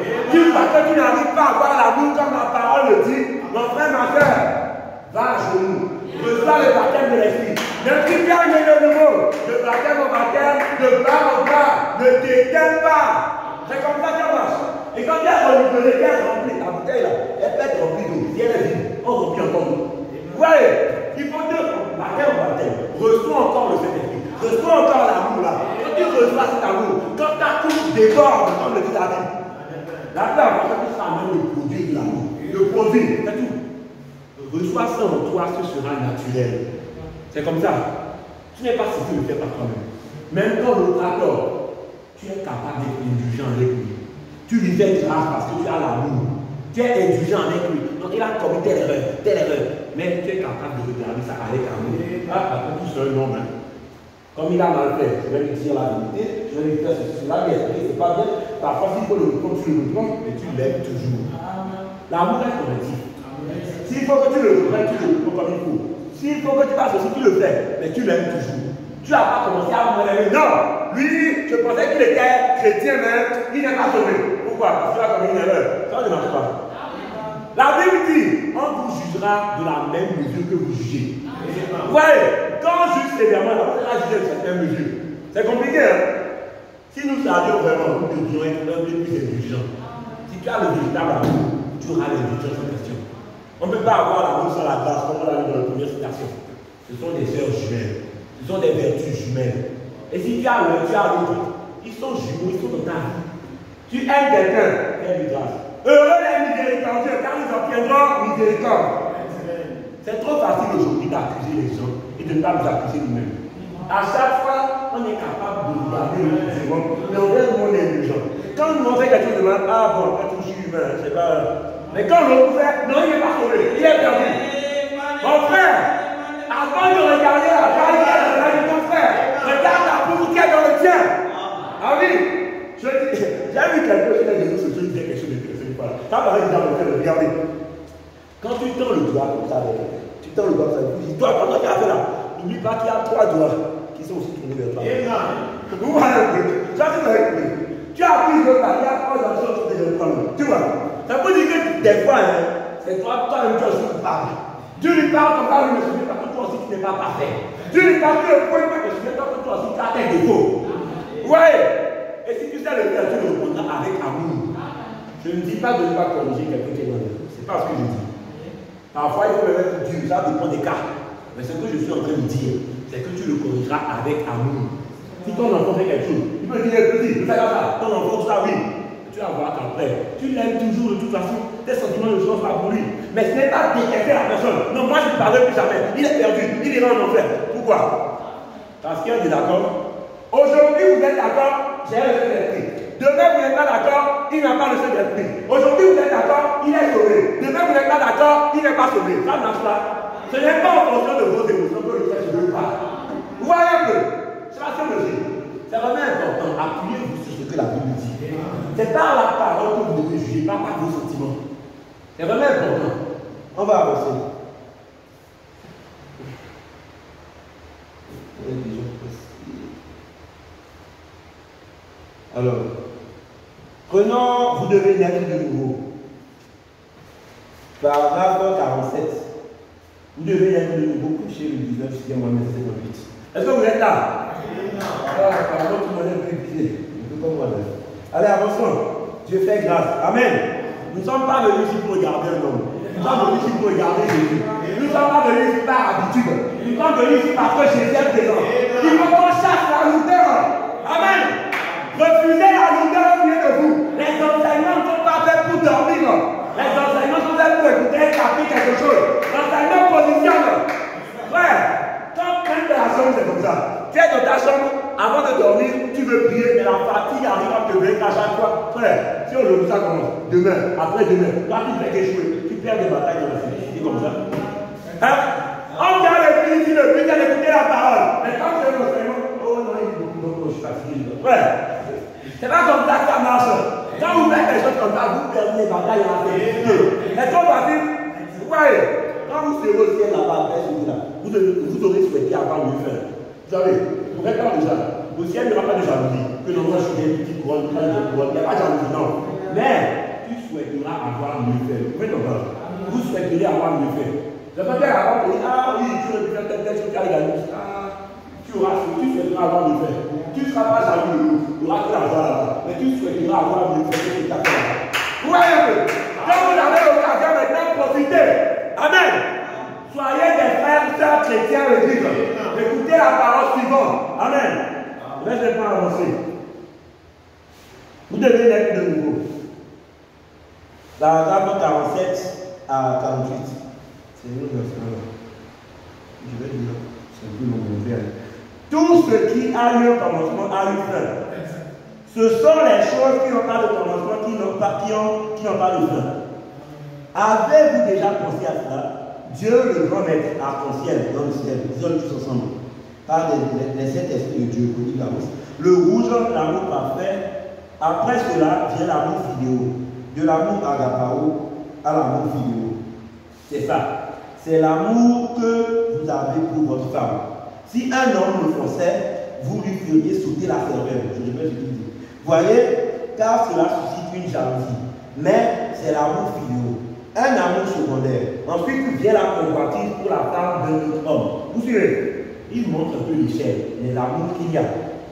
S1: Parce que tu n'arrives pas à avoir l'amour comme la parole le dit. Mon frère, ma soeur, va à genoux. Reçois le baptême de l'esprit. Ne prie pas de nouveau. De baptême au baptême, de gloire au gloire. Ne t'éteins pas. C'est comme ça que ça marche. Et quand tu es renouvelé, tu es rempli. La bouteille là, elle peut être remplie d'eau. Si elle est vide, on remplit encore d'eau. Vous voyez, il faut deux baptême au baptême. Reçois encore le Saint-Esprit. Reçois encore l'amour là. Quand tu reçois cet amour, quand ta couche déborde, comme le dit David, la plupart, quand tu seras même le produit de l'amour. Le produit, c'est tout. Reçois ça en toi, ce sera naturel. C'est comme ça. Tu n'es pas censé le faire par toi-même. Même quand l'autre a tort, tu es capable d'être indulgent avec lui. Tu lui fais grâce parce que tu as l'amour. Tu es indulgent avec lui. Donc il a commis telle erreur. Mais tu es capable de regarder ça avec amour. Ah, tout seul, non, mais. Comme il a mal fait, je vais lui dire la vérité, je vais lui faire ceci, cela, mais c'est pas bien. Parfois, s'il faut le reprendre, tu le reprends, mais tu l'aimes toujours. L'amour est correctif. S'il faut que tu le reprennes, tu le reprends comme il faut. S'il faut que tu fasses ceci, tu le fais, mais tu l'aimes toujours. Tu n'as pas commencé à me l'aimer. Non! Lui, je pensais qu'il était chrétien, mais il n'est pas sauvé. Pourquoi? Parce qu'il a commis une erreur. Ça ne marche pas. La Bible dit, on vous jugera de la même mesure que vous jugez. Vous voyez, quand on juge sévèrement, on va juger de certaines mesures. C'est compliqué, hein? Si nous savions vraiment, nous devions être un peu plus indulgents. Si tu as le véritable amour, tu auras l'indulgence en question. On ne peut pas avoir l'amour sans la grâce, comme on l'a vu dans la première citation. Ce sont des sœurs jumelles. Ce sont des vertus jumelles. Et si tu as l'un, tu as l'autre. Ils sont jumeaux, ils sont dans ta vie. Tu aimes quelqu'un, fais-lui grâce. Heureux les miséricordieux, car ils obtiendront miséricorde. C'est trop facile aujourd'hui d'accuser les gens et de ne pas nous accuser nous-mêmes. À chaque fois, on est capable de regarder le musulman, mais on reste mon indulgent. Quand nous fait quelque chose de mal, ah bon, quand je suis humain, c'est pas. Mais quand l'autre fait, non, il n'est pas sauvé, il est perdu. Mon frère, avant de regarder la barrière de ton frère, regarde la boue qui est dans le tien. Ah oui, j'ai vu quelqu'un sur les réseaux sociaux qui disait quelque chose d'intéressant. Ça paraît dans le fait de regarder. Quand tu tends le doigt comme ça, tu tends le doigt comme ça, tu dis, toi, comment tu as fait là? N'oublie pas qu'il y a 3 doigts qui sont aussi tournés vers toi. Vous voyez un truc. Ça, c'est vrai. Tu as pris l'autre là, il y a 3 doigts qui sont tournés vers toi. Tu vois? Ça veut dire que des fois, c'est toi-même qui aussi parles. Dieu lui parle comme ça, lui ne se souvient pas que toi aussi tu n'es pas parfait. Dieu lui parle que le point ne se souvient pas que toi aussi tu as tes défauts. Vous voyez? Et si tu sais le faire, tu le répondras avec amour. Je ne dis pas de ne pas corriger quelqu'un qui est dans l'erreur. Ce n'est pas ce que je dis. Parfois, il faut le mettre dur, ça dépend des cas. Mais ce que je suis en train de dire, c'est que tu le corrigeras avec amour. Si ton enfant fait quelque chose, il peut dire petit, tu fais comme ça. Ton enfant, ça oui. Tu tu vas voir qu'après, tu l'aimes toujours de toute façon, tes sentiments ne changent pas pour lui. Mais ce n'est pas détester la personne. Non, moi je ne parlerai plus jamais. Il est perdu, il ira en enfer. Pourquoi? Parce qu'il est d'accord. Aujourd'hui, vous êtes d'accord, j'ai le Saint-Esprit. Demain, vous n'êtes pas d'accord, il n'a pas le Saint-Esprit. Aujourd'hui, vous êtes d'accord, il est sauvé. Demain, vous n'êtes pas d'accord, il n'est pas sauvé. Ça marche pas. Ce n'est pas en fonction de vos émotions que le fait sauvé ou pas. Vous voyez un peu? C'est la théologie. C'est vraiment important. Appuyez-vous sur ce que la Bible dit. C'est par la parole que vous devez juger, pas par vos sentiments. C'est vraiment important. On va avancer. Alors, prenons, vous devez naître de nouveau. Paragraphe 47. Vous devez naître de nouveau, prêcher le 19, c'est moi, verset 58. Est-ce que vous êtes là? Pardon, tout le monde est épuisé. Allez, avançons. Dieu fait grâce. Amen. Nous ne sommes pas venus ici pour regarder un homme. Nous sommes venus ici pour regarder Jésus. Nous ne sommes pas venus ici par habitude. Nous sommes venus ici parce que Jésus est présent. Il faut qu'on chasse la lourdeur. Amen. Refusez la lourdeur au milieu de vous. Les enseignements ne sont pas faits pour dormir. Les enseignements sont faits pour écouter et appliquer quelque chose. L'enseignement positionne. Frère, quand même de la chambre, c'est comme ça. Tu es dans ta chambre, avant de dormir, tu veux prier, mais la fatigue arrive à te vaincre à chaque fois. Frère, si aujourd'hui ça commence, demain, après-demain, toi tu fais échouer, tu perds des batailles dans la vie. C'est comme ça. Hein? On vient l'église, ici, le but c'est d'écouter la parole. Mais quand c'est l'enseignement, oh non, il est beaucoup, je suis fatigué. Frère, c'est pas comme ça que ça marche. Quand vous faites des choses comme ça, vous perdez les batailles dans la vie. Mais quand vous voyez, quand vous serez au ciel là-bas, vous aurez souhaité avoir mieux faire. Vous savez, vous faites pas déjà. Au ciel, il n'y aura pas de jalousie. Que l'on va choisir une petite couronne, une petite couronne. Il n'y a pas de jalousie, non. Mais tu souhaiteras avoir mieux fait. Vous pouvez comprendre. Vous souhaiteriez avoir mieux fait. Le fait qu'avant, tu dis, ah oui, tu aurais pu faire telle chose, tu as gagné. Ah, tu souhaiteras avoir mieux fait. Tu ne seras pas jaloux. Tu auras tout l'argent là-bas. Mais tu souhaiteras avoir mieux fait que tu as fait là-bas. Vous voyez un peu. Quand vous avez l'occasion maintenant, profitez. Amen. Soyez des frères, sœurs chrétiens de Dieu. Écoutez la parole suivante. Amen. Laissez-moi avancer. Vous devez naître de nouveau. Paragraphe 47 à 48. C'est une autre version. Je vais dire, c'est plus mon verre. Tout ce qui a eu un commencement a eu fin. Ce sont les choses qui n'ont pas de commencement, qui n'ont pas de fin. Avez-vous déjà pensé à cela? Dieu, le grand maître arc-en-ciel dans le ciel, disons tous ensemble, par les sept esprits de Dieu, le rouge, l'amour parfait. Après cela vient l'amour fidéo. De l'amour agapao à l'amour fidéo. C'est ça. C'est l'amour que vous avez pour votre femme. Si un homme le forçait, vous lui feriez sauter la cervelle. Je répète ce qu'il dit. Voyez, car cela suscite une jalousie. Mais c'est l'amour fidéo. Un amour secondaire. Ensuite vient la convoitise pour la femme d'un autre homme. Vous suivez? Il montre un peu l'échelle, les amours qu'il y a.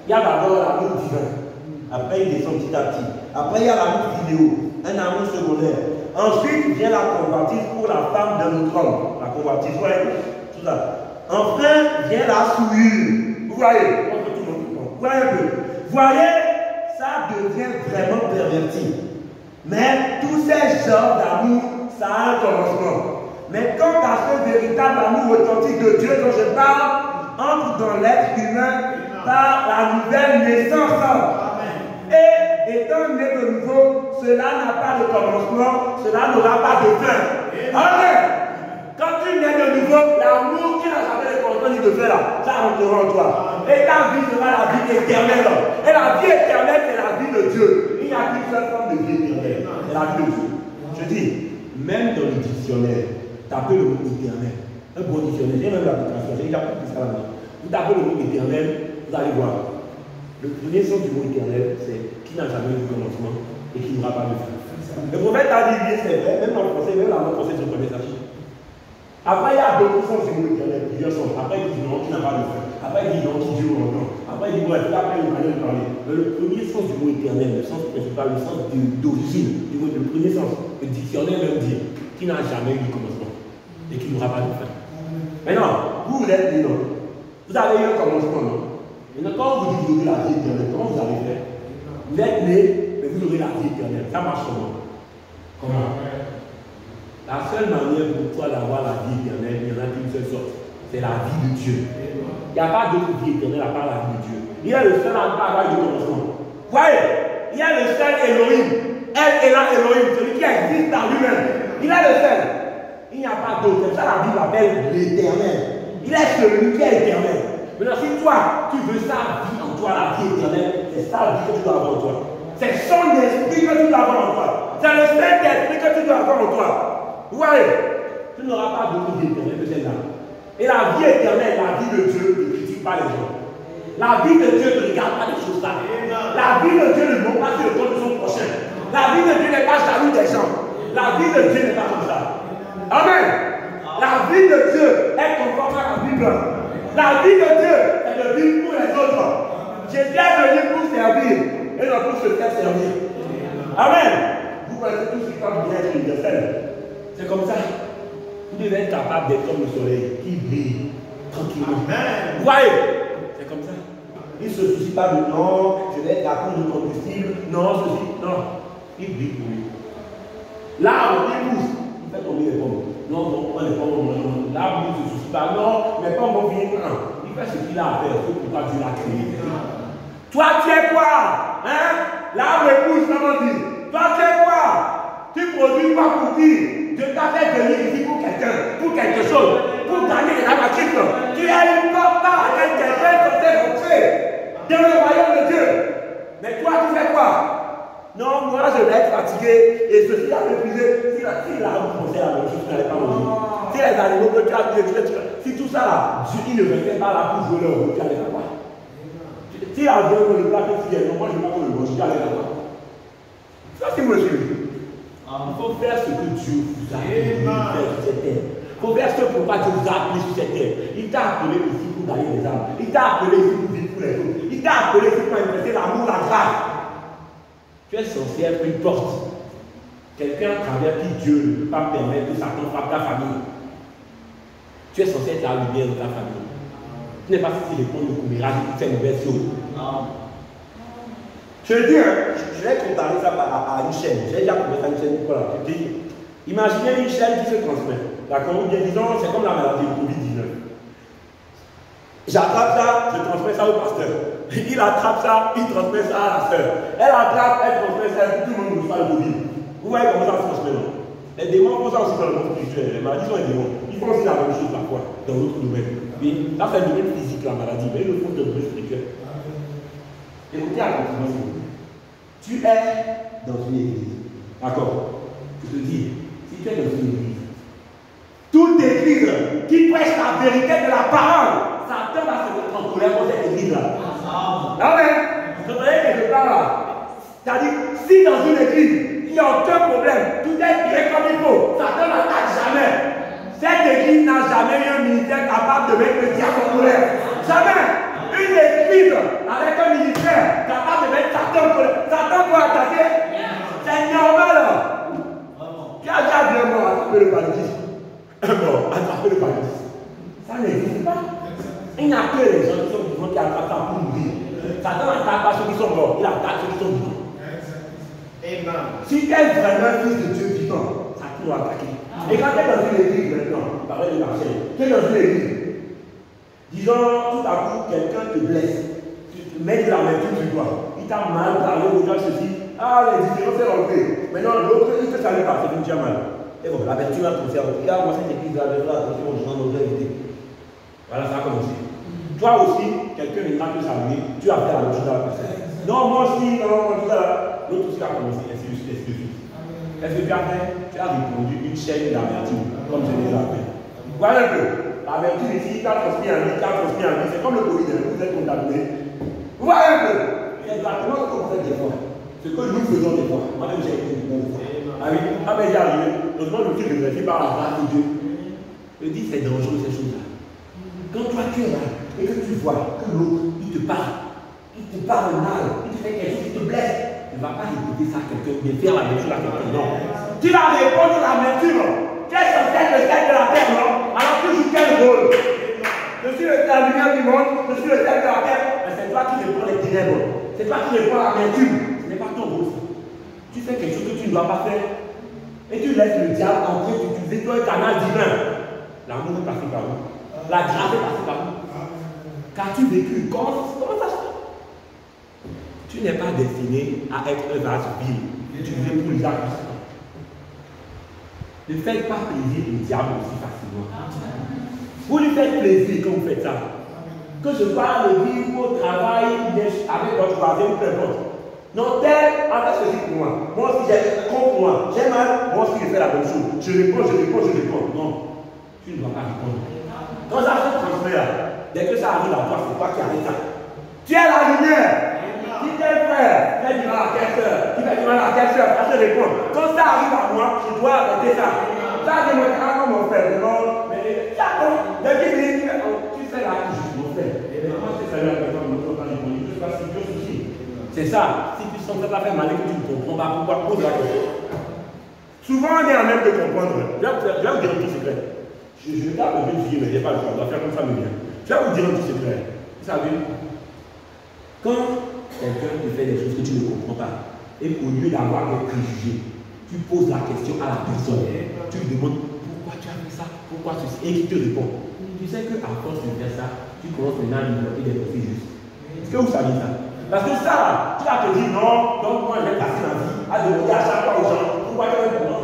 S1: Il y a d'abord l'amour divin. Après, il descend petit à petit. Après, il y a l'amour fidéo, un amour secondaire. Ensuite vient la convoitise pour la femme d'un autre homme. La convoitise, vous voyez? Tout ça. Enfin vient la souillure. Vous voyez? Vous voyez un peu? Vous voyez? Ça devient vraiment perverti. Mais tous ces genres d'amour, ça a un commencement. Mais quant à ce véritable amour authentique de Dieu dont je parle, entre dans l'être humain par la nouvelle naissance. Et étant né de nouveau, cela n'a pas de commencement, cela n'aura pas de fin. Amen. Quand tu nais de nouveau, l'amour qui n'a jamais de commencement ni de fin là, ça rentrera en toi. Et ta vie sera la vie éternelle. Et la vie éternelle, c'est la vie de Dieu. Il n'y a qu'une seule forme de vie éternelle. C'est la vie de Dieu. Je dis, même dans le dictionnaire, tapez le mot éternel. Un bon dictionnaire, j'ai même l'application, j'ai déjà pris ça là-bas. Vous tapez le mot éternel, vous allez voir. Le premier sens du mot éternel, c'est qui n'a jamais eu de commencement et qui n'aura pas de fin. Le prophète a dit, oui, c'est vrai, même en français, même la langue française, je connais ça. Après, il y a d'autres sens du mot éternel, plusieurs sens. Après, il dit non, qui n'a pas de fin. Après, il dit non, qui dure longtemps. Après, il dit bref, après, il va de parler. Mais le premier sens du mot éternel, le sens principal, le sens d'origine, le premier sens, le dictionnaire même dit, qui n'a jamais eu de commencement et qui n'aura pas de fin. Maintenant, vous êtes né, non? Vous avez eu un commencement, non? Maintenant, quand vous dites la vie éternelle, comment vous allez faire? Vous êtes né, mais vous aurez la vie éternelle. Ça marche comment? Comment? La seule manière pour toi d'avoir la vie éternelle, il n'y en a qu'une seule sorte. C'est la vie de Dieu. Il n'y a pas d'autre vie éternelle à part la vie de Dieu. Il y a le seul à part de commencement. Voyez, il y a le seul Elohim. Elle est là, Elohim, celui qui existe par lui-même. Il est le seul. Il n'y a pas d'autre. C'est ça la Bible appelle l'éternel. Il est celui qui est éternel. Maintenant, si toi, tu veux sa vie en toi, la vie éternelle, c'est sa vie que tu dois avoir en toi. C'est son esprit que tu dois avoir en toi. C'est le Saint-Esprit que tu dois avoir en toi. Vous voyez, tu n'auras pas d'autre vie éternelle que celle-là. Et la vie éternelle, la vie de Dieu, ne critique pas les gens. La vie de Dieu ne regarde pas les choses là. La vie de Dieu ne montre pas sur le compte de son prochain. La vie de Dieu n'est pas jaloux des gens. La vie de Dieu n'est pas comme ça. Amen. La vie de Dieu est conforme à la Bible. La vie de Dieu est de vivre pour les autres. Jésus est venu pour servir et non pour se faire servir. Amen. Vous connaissez tout ce qui parle bien être universel. C'est comme ça. Vous devez être capable d'être comme le soleil qui brille tranquillement. Amen. Vous voyez? C'est comme ça. Il ne se soucie pas de non, je vais être à court de combustible. Non, ceci, non. Il brille pour lui. L'arbre, il pousse. Il fait tomber les pommes. Non, on les pommes, l'arbre ne se soucie pas. Non, mais pommes vont venir. Il fait ce qu'il a à faire. C'est pourquoi Dieu l'a créé. Toi, tu es quoi? Hein? L'arbre pousse, comment dire? Toi, tu es quoi? Tu produis pas pour qui? Dieu t'a fait venir ici pour quelqu'un, pour quelque chose, pour gagner de la matrice. Tu es une porte à laquelle quelqu'un peut rentrer dans le royaume de Dieu. Mais toi, tu fais quoi? Non, moi, je vais être fatigué et ceci a épuisé. Si l'arbre pensait la même chose, tu n'allais pas manger. Si les animaux que tu as tués, si tout ça là, Dieu, il ne venait pas là pour jouer leur rôle, tu allais faire quoi? Si la viande ne l'a pas fait, non, moi, je ne vais pas le manger, tu allais faire quoi? Ça, c'est moi, je suis. Il faut faire ce que Dieu vous a appelé sur cette terre. Il faut faire ce pourquoi Dieu vous a appelé sur cette terre. Il t'a appelé ici pour gagner les âmes. Il t'a appelé ici pour vivre pour les autres. Il t'a appelé ici pour inventer l'amour, la grâce. Tu es censé être une porte. Quelqu'un à travers qui Dieu ne peut pas permettre que Satan frappe ta famille. Tu es censé être la lumière de ta famille. Tu n'es pas censé répondre au commérage de toutes ces mauvaises choses. Je veux dire, je vais comparer ça à une chaîne. J'ai déjà comparé à une chaîne. Voilà, je dis, imaginez une chaîne qui se transmet. D'accord? Ou bien disons, c'est comme la maladie du Covid-19. J'attrape ça, je transmets ça au pasteur. Il attrape ça, il transmet ça à la sœur. Elle attrape, elle transmet ça, tout le monde reçoit le Covid. Vous voyez comment ça se transmet, non? Les démons font ça aussi dans le monde spirituel. Les maladies sont des démons. Ils font aussi la même chose parfois dans d'autres domaines. Oui, là c'est le domaine physique, la maladie, mais ils le font dans le domaine spirituel. Écoutez à continuer. Tu es dans une église. D'accord? Je te dis, si tu es dans une église, toute église qui prêche la vérité de la parole, Satan va se mettre en colère contre cette église-là. Amen. Vous comprenez que je parle là? C'est-à-dire, si dans une église, il n'y a aucun problème, tout est bien comme il faut, Satan n'attaque jamais. Cette église n'a jamais eu un ministère capable de mettre le diable en colère. Jamais. Une église avec un ministère capable de mettre Satan en colère. Satan doit attaquer. C'est normal. Tu as déjà bien mort attraper le paludisme. Bon, attraper le paludisme. Ça n'existe pas. Il n'y a que les gens qui sont vivants qui attrapent ça pour mourir. Satan n'attaque pas ceux qui sont morts, il attaque ceux qui sont vivants. Amen. Si tu es vraiment fils de Dieu vivant, Satan doit attaquer. Et quand tu es dans une église maintenant, par exemple, tu es dans une église. Disons, tout à coup, quelqu'un te blesse. Tu te mets de l'amertume sur toi. Il t'a mal parlé, ou dans ceci. Ah, les différents s'est rentré. Maintenant, l'autre, il ne te salue pas, c'est que tu as mal. Et bon, l'amertume a commencé à rentrer. Ah, moi, cette église-là, attention, je rentre dans l'église. Voilà, ça a commencé. Toi aussi, quelqu'un vient te saluer, tu as fait la même chose à la personne. Non, moi aussi, non, tout ça là. L'autre aussi a commencé, ainsi de suite, ainsi de suite. Qu'est-ce que tu as fait? Tu as répondu une chaîne d'amertume, comme je l'ai appelé. Voilà un peu. L'amertume ici, tu as transmis en lui, c'est comme le Covid, vous êtes contaminé. Vous voyez un peu. C'est exactement ce que vous faites des fois. Ce que nous faisons des fois. Moi-même, j'ai été des fois. Ah oui, ah ben j'ai arrivé. Heureusement, le truc est vérifié par la grâce de Dieu. Je dis, c'est dangereux ces choses-là. Quand toi tu es là et que tu vois que l'autre, il te parle mal, il te fait quelque chose qui te blesse, tu ne vas pas écouter ça à quelqu'un, mais faire la même chose à quelqu'un. Non. Tu vas répondre à l'amertume. Tu es censé être le sel de la terre, non? Alors tu joues quel rôle? Je suis la lumière du monde, je suis le sel de la terre, mais c'est toi qui réponds les ténèbres. C'est toi qui réponds à l'amertume. Ce n'est pas ton rôle. tu fais quelque chose que tu ne dois pas faire, et tu laisses le diable entrer, tu utilises toi un canal divin. L'amour est passé par où? La grâce est passée par où? Qu'as-tu vécu? Comment ça se fait? Tu n'es pas destiné à être un vase vide, utilisé pour l'usage du sang. Ne faites pas plaisir au diable aussi facilement. Vous lui faites plaisir quand vous faites ça. Que je sois à l'église, au travail, avec votre voisin, peu importe. Non, tel a fait ceci pour moi. Moi aussi, j'ai contre moi. J'ai mal, moi aussi, je fais la même chose. Je réponds. Non, tu ne dois pas répondre. Quand ça se transmet là, dès que ça arrive à toi, c'est toi qui arrête ça. Tu es la lumière. Qui tel frère, tu fais du mal à quelle soeur, qui fait du mal à quelle soeur, ça se répond. Quand ça arrive à moi, je dois arrêter ça. Ça, c'est mon frère, mon frère. Non, mais ça, dès qu'il dit, tu fais la couche, mon frère. Et maintenant, c'est ça, la personne ne peut pas répondre. Je ne sais pas si Dieu soucie. C'est ça. Si tu sens que ça fait mal et que tu ne comprends pas, pourquoi pose la question. Souvent, on est en même de comprendre. Je vais vous dire un petit secret. Je ne vais pas vous dire, mais il n'y a pas le choix. On doit faire comme ça, mais bien. Je vais vous dire un petit secret. Vous savez, quand quelqu'un te fait des choses que tu ne comprends pas, et au lieu d'avoir des préjugés, tu poses la question à la personne. Tu lui demandes pourquoi tu as fait ça, pourquoi ceci, et qui te répond. Tu sais qu'à force de faire ça, tu commences maintenant à développer des pensées justes. Est-ce que vous savez ça? Parce que ça, tu vas te dire non, donc moi je vais passer la vie à demander à chaque fois aux gens pourquoi tu as fait ça. Non.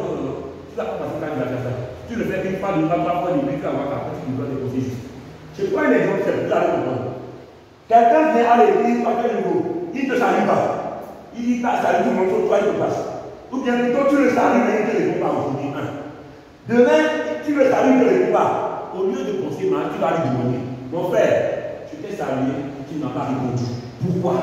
S1: Tu vas pas passer ta vie à faire ça. Tu le fais une fois, deux fois, trois fois, et puis tu vas voir qu'après tu dois des pensées justes. Je prends un exemple simple, vous allez comprendre. Quelqu'un vient à l'église, à quel niveau? Il ne te salue pas. Il dit pas salut, tout le monde, toi il te passe. Ou bien plutôt tu le salues, mais il ne te répond pas aujourd'hui. Demain, tu le salues, il ne te répond pas. Au lieu de penser mal, tu vas lui demander, mon frère, je t'ai salué, tu ne m'as pas répondu. Pourquoi?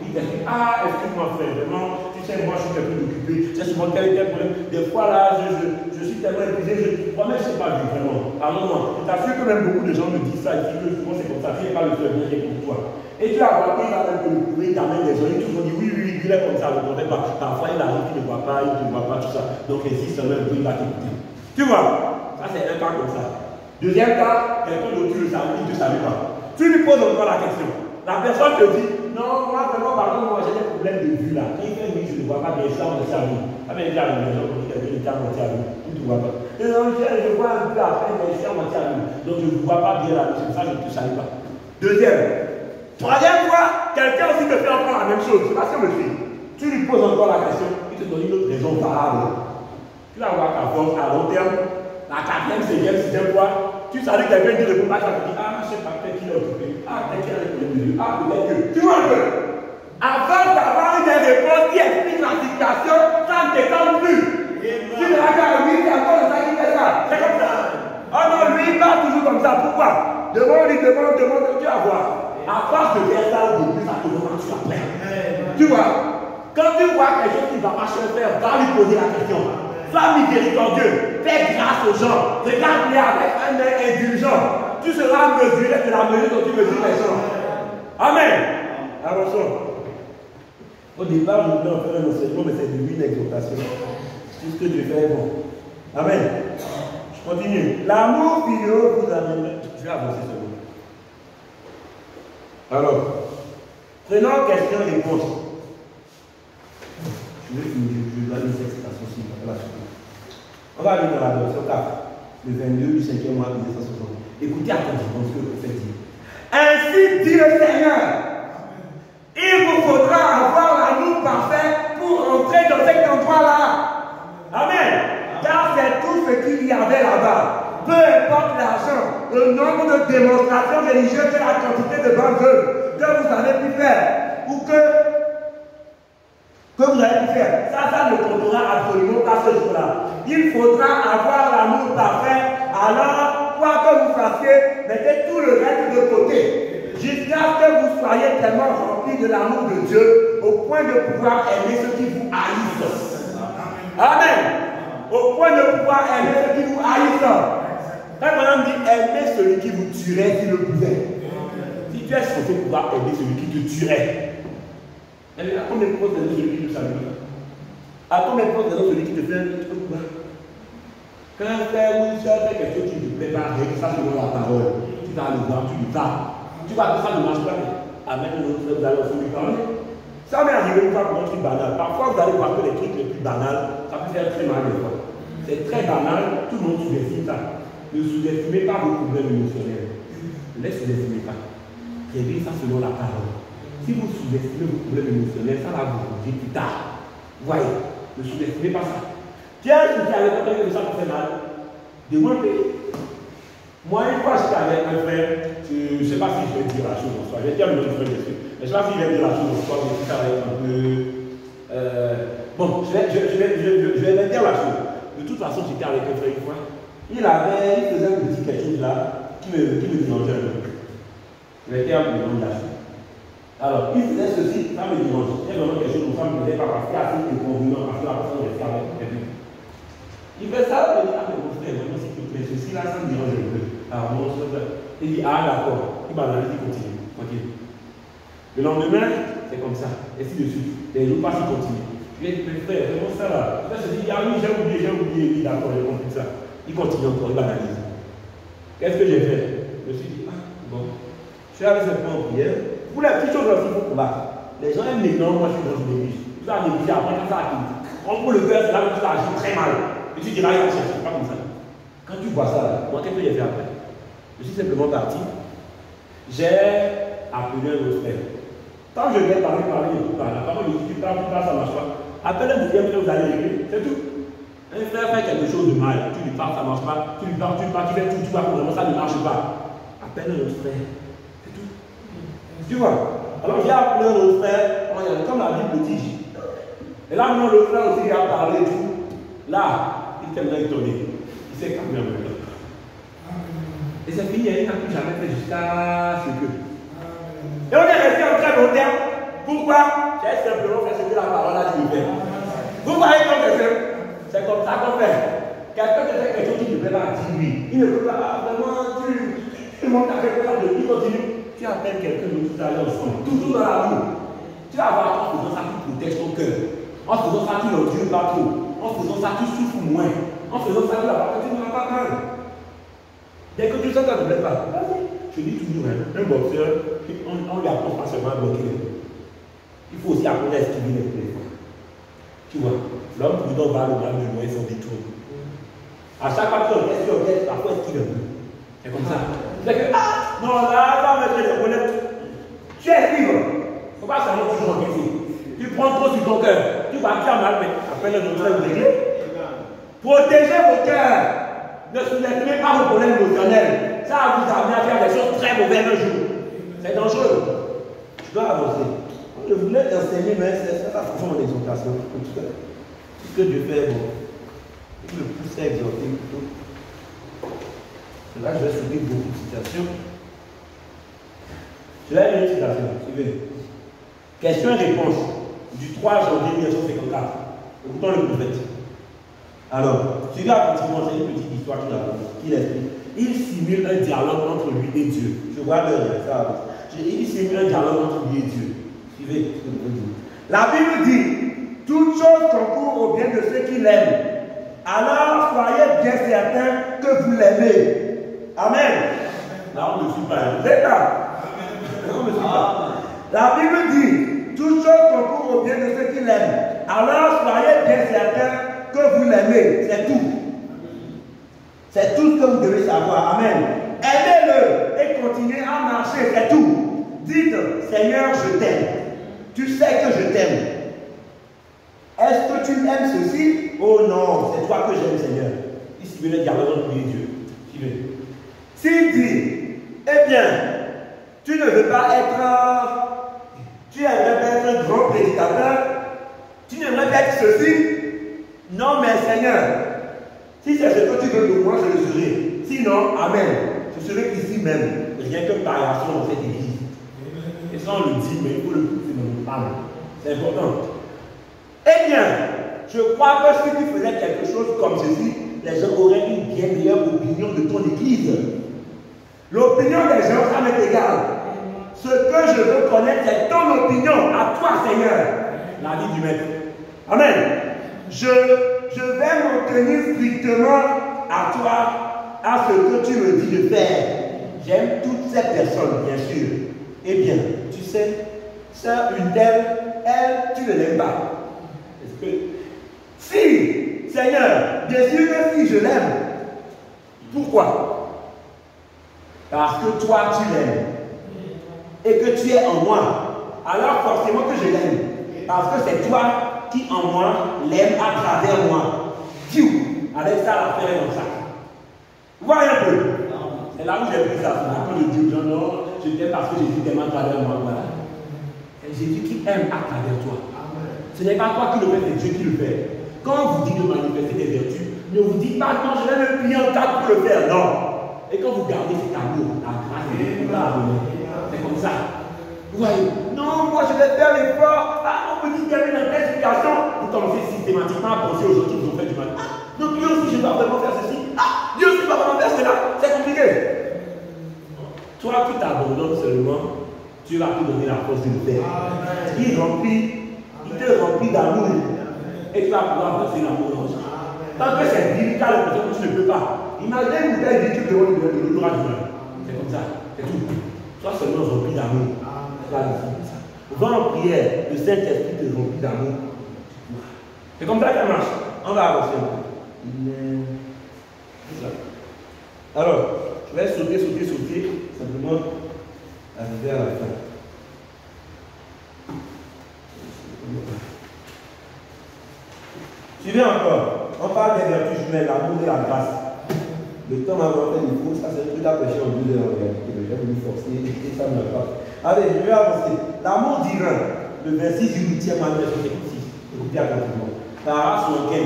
S1: Il t'a dit, ah, excuse-moi frère, vraiment, tu sais, moi je suis quelqu'un d'occupé, j'ai souvent tel problème. Des fois là, je suis tellement épuisé, moi-même je ne sais pas vivre vraiment. Alors non, je t'assure que même beaucoup de gens me disent ça ici, que souvent c'est comme ça, tu n'es pas le seul, bien pour toi. Et tu vas voir qu'il va même te le prouver, il t'amène des gens, ils te dit, oui, il est comme ça, vous ne comprenez pas. Parfois il arrive, il ne voit pas, il ne te voit pas, tout ça. Donc ici, seulement un peu, il va t'écouter. Tu vois, ça c'est un cas comme ça. Deuxième cas, quelqu'un d'autre, tu le salues, il ne te salue pas. Tu lui poses encore la question. La personne te dit, non, moi vraiment, pardon, moi j'ai des problèmes de vue là. Quand il fait nuit, je ne vois pas bien, je suis à moitié à vue. Ah mais il y a une maison, quelqu'un qui est à moitié à vue, tu ne vois pas. Et non, je vois un peu après, mais je suis à moitié à vue. Donc je ne vois pas bien là, c'est ça, je ne te salue pas. Deuxième. Troisième fois, quelqu'un aussi te fait encore la même chose. C'est pas si on me suit. Tu lui poses encore la question, il te donne une autre raison valable. Tu vas voir qu'à force, à long terme, la quatrième, sixième fois, tu salues quelqu'un qui ne répond pas, tu vas te dire, ah, je ne sais pas, peut-être qu'il est occupé. Ah, peut-être qu'il a des problèmes de vue. Ah, peut-être que. Tu vois un peu. Avant d'avoir une réponse qui explique la situation, ça ne t'étonne plus. Tu ne vas pas, oui, c'est encore ça qui fait ça. C'est comme ça. Oh non, lui, il parle toujours comme ça. Pourquoi? Demande, tu vas voir. À force de faire ça au début, ça te demande, tu apprends. Tu vois? Quand tu vois quelque chose qui ne va pas se faire, va lui poser la question. Sois miséricordieux, fais grâce aux gens, regarde-les avec un œil indulgent. Tu seras mesuré de la mesure dont tu mesures les gens. Amen. Avançons. Au départ, je voulais en faire un enseignement, mais c'est devenu une exhortation. Tout ce que Dieu fait est bon. Amen. Je continue. L'amour filial vous amène. Je vais avancer seulement. Alors, prenons question-réponse. Je dois lire cette citation-ci. On va aller dans la version 4, le 22 du 5e mois de 1960. Écoutez attentivement ce que le prophète dit. Ainsi dit le Seigneur, il vous faudra avoir l'amour parfait pour entrer dans cet endroit-là. Amen. Car c'est tout ce qu'il y avait là-bas. Peu importe l'argent, le nombre de démonstrations religieuses et la quantité de bonnes œuvres que vous avez pu faire ou que vous avez pu faire. Ça ne comptera absolument pas ce jour-là. Il faudra avoir l'amour parfait. Alors, quoi que vous fassiez, mettez tout le reste de côté. Jusqu'à ce que vous soyez tellement remplis de l'amour de Dieu, au point de pouvoir aimer ceux qui vous haïssent. Amen. Au point de pouvoir aimer ceux qui vous haïssent. Quand on dit aimer celui qui vous tuerait, s'il le pouvait. Si tu es censé pouvoir aimer celui qui te tuerait, à combien de fois celui qui te salue? À combien de fois celui qui te fait un truc? Quand un frère ou une soeur fait quelque chose qui ne te plaît pas, règle ça selon la parole. Tu vas le voir, tu lui parles. Tu vas dire ça ne marche pas. Amen, vous allez aussi lui parler. Ça m'est arrivé une fois pour un truc banal. Parfois, vous allez voir que les trucs les plus banals, ça peut faire très mal des fois. C'est très banal, tout le monde sous-estime ça. Ne sous-estimez pas vos problèmes émotionnels. Ne les sous-estimez pas. Réglez ça selon la parole. Si vous sous-estimez vos problèmes émotionnels, ça va vous dire plus tard. Voyez, ne sous-estimez pas ça. Tiens, si tu as quelqu'un que ça te fait mal, demandez. Moi, une fois, j'étais avec un frère, je ne sais pas si je vais dire la chose en soi. Je vais dire le nom du frère, bien sûr. Mais je ne sais pas si je vais dire la chose en soi, mais ça va être un peu. Bon, je vais dire la chose. De toute façon, j'étais avec un frère une fois. Il faisait un petit quelque chose là qui me dérangeait un peu. Je vais dire le nom de la chose. Alors, il faisait ceci, ça me dérange. Il y a vraiment quelque chose comme ça, me faisait pas parce qu'il y a assez de convenant, parce que la personne restait avec quelqu'un. Il fait ça, il dit, ah, mais mon frère, maintenant, si tu me fais ceci là, ça me dérange un peu. Alors, mon frère, il dit, ah, d'accord. Il m'a dit, continue. Le lendemain, c'est comme ça, et ainsi de suite. Les jours passent, il continue. Je lui ai dit, mais frère, vraiment ça là. Là, je dis, ah oui, j'ai oublié, il dit, d'accord, j'ai compris ça. Il continue encore, il banalise. Qu'est-ce que j'ai fait? Je me suis dit, ah, bon. Je suis allé simplement en prière. Pour les petites choses aussi, il faut combattre. Les gens aiment les noms, moi je suis dans une église. Tu vas négliger après, quand ça arrive. Pour le cœur, c'est là où tu agis très mal. Et tu diras, il va chercher, pas comme ça. Quand tu vois ça, là, moi, qu'est-ce que j'ai fait après? Je suis simplement parti. J'ai appelé un autre frère. Quand je viens parler, la parole dit, tu parles, ça marche pas. Appelle un deuxième frère, vous allez régler, c'est tout. Un frère fait quelque chose de mal, tu lui parles, ça ne marche pas. Tu lui parles, tu fais tout, tu vois comment ça ne marche pas. Appelle un autre frère, c'est tout. Tu vois? Alors j'ai appelé un autre frère, comme la Bible dit. Et là, maintenant, le frère aussi a parlé et tout. Là, il était tellement étonné. Il s'est calmé en même temps. Et cette fille, elle n'a plus jamais fait jusqu'à ce que. Et on est resté en très bon terme. Pourquoi? J'ai simplement fait ce que la parole a dit de faire. Vous voyez comme c'est comme ça qu'on fait. Quelqu'un qui fait quelque chose qui ne peut pas dire oui. Il ne peut pas vraiment tu montes à quelque chose de lui, continue. Tu appelles quelqu'un de tout à l'heure ensemble. Toujours dans la rue. Tu vas voir en faisant ça, tu protèges ton cœur. En faisant ça, tu n'endures pas trop. En faisant ça, tu souffres moins. En faisant ça, tu n'auras pas mal. Dès que tu sens que ça ne te plaît pas, vas-y. Je dis toujours, un boxeur, on lui apprend pas seulement à bloquer les coups. Il faut aussi apprendre à esquiver les coups. Tu vois, l'homme prudent va le mal de loin sans détour. À chaque fois que tu encaisses, parfois esquive un peu. C'est comme ça. C'est que, ah, non, là, va mettre les problèmes. Tu esquives. Il ne faut pas seulement toujours encaisser. Tu prends trop sur ton cœur. Tu vas faire mal, mais appelle un autre frère, vous réglez. Protégez vos cœurs. Ne sous-estimez pas vos problèmes émotionnels. Ça va vous amener à faire des choses très mauvaises un jour. C'est dangereux. Je dois avancer. Je voulais enseigner, mais c'est pas forcément mon exhortation. Tout ce que Dieu fait, bon, il me pousse à exhorter plutôt. C'est là que je vais soulever beaucoup de citations. Je vais lire une citation, suivez. Question et réponse du 3 janvier 1954. Écoutons le prophète. Alors, suivez attentivement, c'est une petite histoire qu'il explique. Il simule un dialogue entre lui et Dieu. Je vois l'heure, ça va. Il simule un dialogue entre lui et Dieu. Suivez ce que je veux dire. La Bible dit, toute chose concourt au bien de ceux qui l'aiment. Alors, soyez bien certains que vous l'aimez. Amen. Là, on ne suit pas. C'est ça. On ne suit pas. La Bible dit, toute chose concourt au bien de ceux qui l'aiment. Alors, soyez bien certains que vous l'aimez. C'est tout. C'est tout ce que vous devez savoir. Amen. Aimez-le et continuez à marcher. C'est tout. Dites, Seigneur, je t'aime. Tu sais que je t'aime. Est-ce que tu aimes ceci? Oh non, c'est toi que j'aime, Seigneur. Il s'il veut dialogue entre lui et Dieu. S'il dit, eh bien, tu ne veux pas être, tu aimerais pas être un grand prédicateur, tu n'aimerais pas être ceci? Non, mais Seigneur, si c'est ce que tu veux de moi, je le serai. Sinon, Amen. Je serai ici même. Rien que variation dans cette église. Et ça, on le dit, mais il faut le pousser dans nos paroles. C'est important. Eh bien, je crois que si tu faisais quelque chose comme ceci, les gens auraient une bien meilleure opinion de ton église. L'opinion des gens, ça m'est égal. Ce que je veux connaître, c'est ton opinion à toi, Seigneur. La vie du maître. Amen. Je vais m'en tenir strictement à toi, à ce que tu me dis de faire. J'aime toutes ces personnes, bien sûr. Eh bien, tu sais, ça, une telle
S2: elle, tu ne l'aimes pas. Est-ce que si, Seigneur, bien sûr que si je l'aime, pourquoi? Parce que toi tu l'aimes et que tu es en moi, alors forcément que je l'aime, parce que c'est toi qui en moi l'aime à travers moi. Dieu, avec ça l'affaire est comme ça. Vous voyez un peu? C'est là où j'ai pris ça. Un peu de Dieu, genre non, je t'aime parce que Jésus t'aime à travers moi. Voilà. C'est Jésus qui aime à travers toi. Ce n'est pas toi qui le fais, c'est Dieu qui le fait. Quand on vous dit de manifester des vertus, ne vous dites pas non, je vais me plier en quatre pour le faire. Non. Et quand vous gardez cet amour, la grâce est là. C'est comme ça. Vous voyez? Non, moi je vais faire l'effort. Ah, on me dit qu'il y a une explication. Vous commencez systématiquement à penser aux gens qui vous ont fait du mal. Ah, donc lui aussi je dois vraiment faire ceci. Ah, lui aussi je dois vraiment faire cela. C'est compliqué. Toi qui t'abandonnes seulement, tu vas te donner la force de le faire. Il te remplit d'amour. Et tu vas pouvoir verser l'amour dans ça. Tant que c'est biblical, tu ne peux pas. Imaginez une bouteille de l'eau de l'eau du vin. C'est comme ça. C'est tout. Sois seulement rempli d'amour. Va en prière, le Saint-Esprit te remplit d'amour. C'est comme ça que ça marche. On va avancer. Alors, je vais sauter, simplement arriver à la fin. Suivez encore. On parle des vertus jumelles, l'amour et la grâce. Le temps m'a fait des cours, ça c'est un truc à pêcher en 2 heures en réalité. Je vais vous forcer et ça ne va pas. Allez, je vais avancer. L'amour divin, le verset du 8e à 9e. Écoutez attentivement. Paragraphe 75.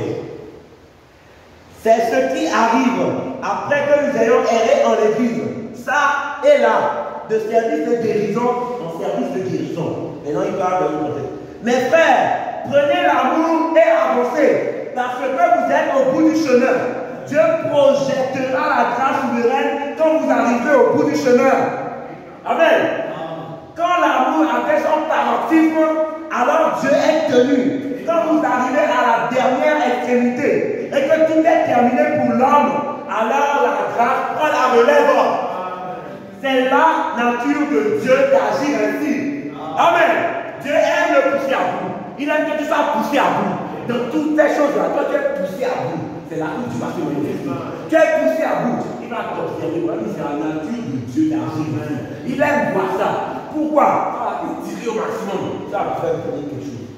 S2: C'est ce qui arrive après que nous ayons erré en l'église. Ça et là, de service de guérison en service de guérison. Maintenant, il parle de l'autre côté. Mes frères, prenez l'amour et avancez, parce que vous êtes au bout du chemin. Dieu projettera la grâce souveraine quand vous arriverez au bout du chemin. Amen. Quand l'amour a fait son paroxysme, alors Dieu est tenu. Quand vous arrivez à la dernière extrémité et que tout est terminé pour l'homme, alors la grâce prend la relève. C'est la nature de Dieu d'agir ainsi. Amen. Dieu aime le pousser à bout. Il aime que tu sois poussé à bout. Dans toutes ces choses-là, toi tu es poussé à bout. C'est là où tu vas te manifester. Tu es poussé à bout. Il va t'observer. C'est la nature de Dieu d'agir ainsi. Il aime voir ça. Pourquoi? Ça va te tirer au maximum. Ça va faire quelque chose.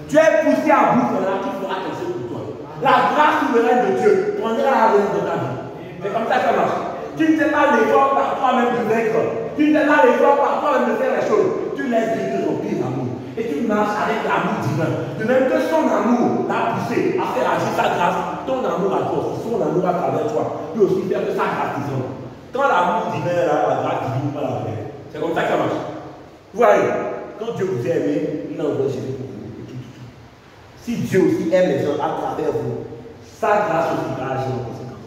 S2: Tu es poussé à bout, c'est là qu'il fera quelque chose pour toi. La grâce souveraine de Dieu prendra la relève de ta vie. C'est comme ça que ça marche. Tu ne fais pas l'effort par toi-même de vaincre. Tu ne fais pas l'effort par toi-même de faire les choses. Tu laisses Dieu remplir l'amour. Et tu marches avec l'amour divin. De même que son amour l'a poussé à faire agir sa grâce, ton amour à toi, son amour à travers toi, peut aussi faire que sa grâce divine. Quand l'amour divin est là, la grâce divine va la faire. C'est comme ça que ça marche. Vous voyez, quand Dieu vous a aimé, il a envoyé Jésus pour vous. Si Dieu aussi aime les gens à travers vous, sa grâce aussi va agir en conséquence.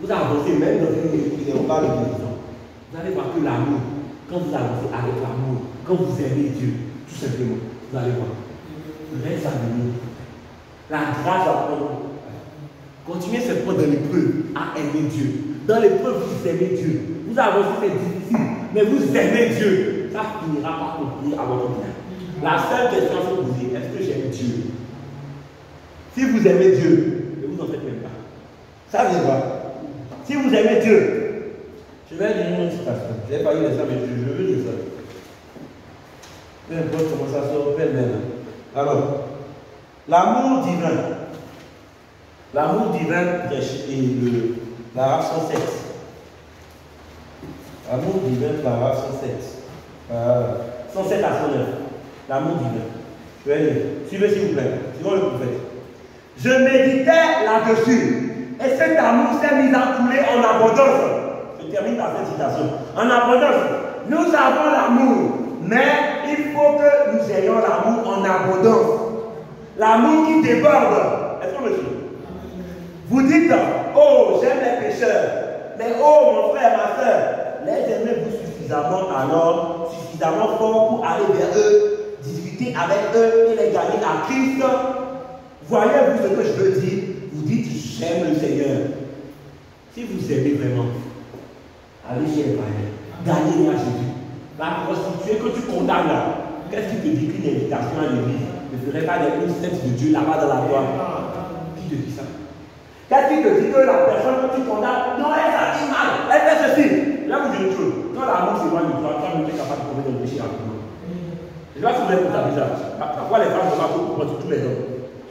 S2: Vous avancez même dans une église, on parle de guérison. Vous allez voir que l'amour, quand vous avancez avec l'amour, quand vous aimez Dieu, tout simplement, vous allez voir. Reste à venir. La grâce va prendre. Continuez simplement dans l'épreuve à aimer Dieu. Dans l'épreuve, vous aimez Dieu. Vous avancez, c'est difficile, mais vous aimez Dieu. Ça finira par conclure à votre bien. La seule question à se poser, est-ce que j'aime Dieu? Si vous aimez Dieu, ne vous en faites même pas. Ça viendra. Si vous aimez Dieu, je vais dire une citation. Je n'ai pas eu les ça, mais je veux dire ça. Peu importe comment ça sort, pêle-mêle. Alors, l'amour divin. L'amour divin et l'arabe 107. L'amour divin, l'arabe 107. 107 à 109. L'amour divin. Je vais lire. Suivez s'il vous plaît. Suivons le prophète. Je méditais là-dessus. Et cet amour s'est mis à couler en abondance. Je termine par cette citation. En abondance. Nous avons l'amour, mais il faut que nous ayons l'amour en abondance. L'amour qui déborde. Est-ce que monsieur? Vous dites, oh, j'aime les pécheurs. Mais oh, mon frère, ma soeur, les aimez-vous suffisamment alors, suffisamment fort pour aller vers eux, discuter avec eux et les gagner à Christ? Voyez-vous ce que je veux dire? Vous dites, j'aime le Seigneur. Si vous aimez vraiment, allez chez les païens, gagnez-les à Jésus. La prostituée que tu condamnes là,
S1: Qu'est-ce qui te dit qu'une invitation à l'église ne ferait pas une sainte de Dieu là-bas dans la gloire? Qui te dit ça? Qu'est-ce qui te dit que la personne que tu condamnes, non, elle s'agit mal, elle fait ceci? Là, vous dites une chose. Quand l'amour s'éloigne de toi, toi-même tu es capable de commettre un péché rapidement. Je vais vous mettre pour ça déjà. Pourquoi les femmes ne sont pas contre tous les hommes?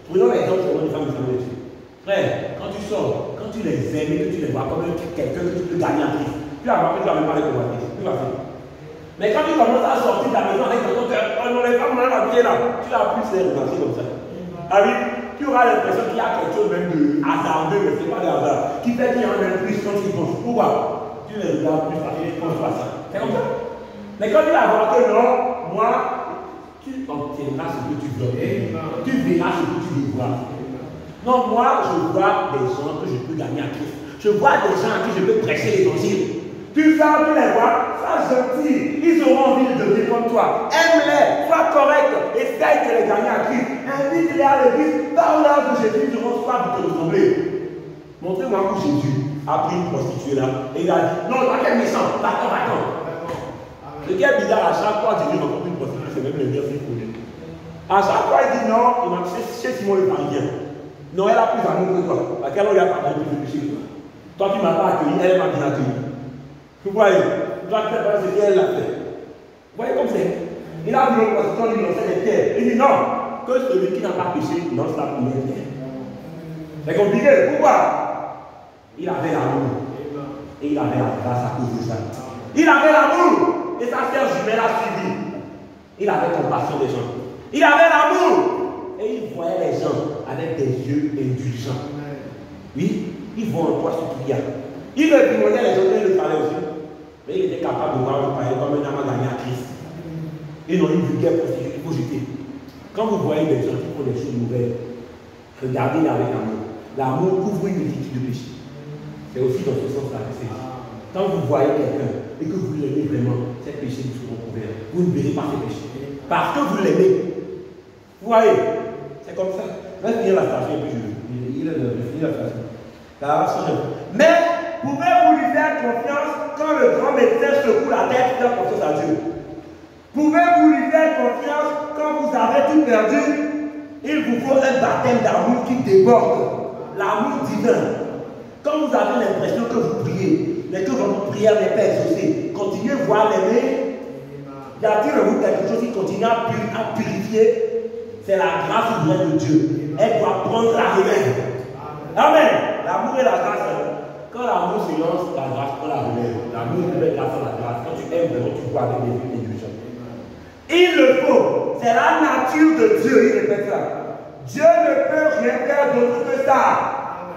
S1: Prenons les hommes sur les femmes qui sont les filles. Frère, quand tu sors, quand tu les aimes et que tu les vois comme quelqu'un que tu peux gagner en Christ, tu vas voir que tu vas même parler de Christ. Tu vas faire. Mais quand tu commences à sortir de la maison avec ton cœur, oh non, les femmes, on a pied là, tu vas plus les remercier comme ça. Ah oui, tu auras l'impression qu'il y a quelque chose même de hasardeux, mais ce n'est pas de hasard, qui fait qu'il y a une intuition qui pense. Pourquoi? Tu les regardes plus parce qu'ils pensent à ça. C'est comme ça. Mais quand tu vas voir que non, moi, tu obtiendras ce que tu veux. Tu verras ce que tu veux voir. Non, moi, je vois des gens que je peux gagner à Christ. Je vois des gens à qui je peux prêcher l'évangile. Tu sors, tu les vois, sois gentil. Ils auront envie de devenir comme toi. Aime-les, sois correct, essaye de les gagner à Christ. Invite-les à l'église, parle-leur de Jésus, ils auront soif de te ressembler. Montrez-moi où Jésus a pris une prostituée là et il a dit non, pas quel méchant, va-t'en. Ce qui est bizarre, à chaque fois Jésus rencontre une prostituée, c'est même le meilleur film pour lui. À chaque fois il dit non, il m'a chez Simon le Parisien. Non, elle a plus d'amour que toi. Laquelle on lui a pas plus de péché que toi. Toi qui ne m'as pas accueilli, elle m'a bien accueilli. Vous voyez, toi tu fais pas ce qu'elle a fait. Vous voyez comme c'est. Il a vu une prostitution, il lançait des pierres. Il dit non, que celui qui n'a pas péché lance la première pierre. C'est compliqué. Pourquoi? Il avait l'amour. Et il avait la grâce à cause de ça. Il avait l'amour. Et sa sœur jumelle a suivi. Il avait compassion des gens. Il avait l'amour. Et il voyait les gens avec des yeux indulgents. Oui, il voit en toi ce qu'il y a. Il le demandait les autres, il le parlait aussi. Mais il était capable de voir le païen comme un homme gagné à Christ. Ils n'ont une vulgaire prostituée, il faut jeter. Quand vous voyez des gens qui font des choses mauvaises, regardez-les avec amour. L'amour couvre une multitude de péchés. C'est aussi dans ce sens-là que c'est dit. Quand vous voyez quelqu'un et que vous l'aimez vraiment, ces péchés vous seront couverts. Vous ne verrez pas ces péchés. Parce que vous l'aimez. Vous voyez? C'est comme ça. Je vais finir la station et puis je finis la station. Mais pouvez-vous lui faire confiance quand le grand médecin secoue la tête, faire confiance à Dieu? Pouvez-vous lui faire confiance quand vous avez tout perdu? Il vous faut un baptême d'amour qui déborde. L'amour divin. Quand vous avez l'impression que vous priez, mais que votre prière n'est pas exaucée, continuez à voir l'aimer. Y a-t-il en vous quelque chose qui continue à purifier? C'est la grâce souveraine de Dieu. Elle doit prendre la relève. Amen. L'amour et la grâce. Quand l'amour se lance, la grâce prend la relève. L'amour est grâce à la grâce. Quand tu aimes, tu vois avec des vues indulgentes. Il le faut. C'est la nature de Dieu. Il répète ça. Dieu ne peut rien faire d'autre que ça.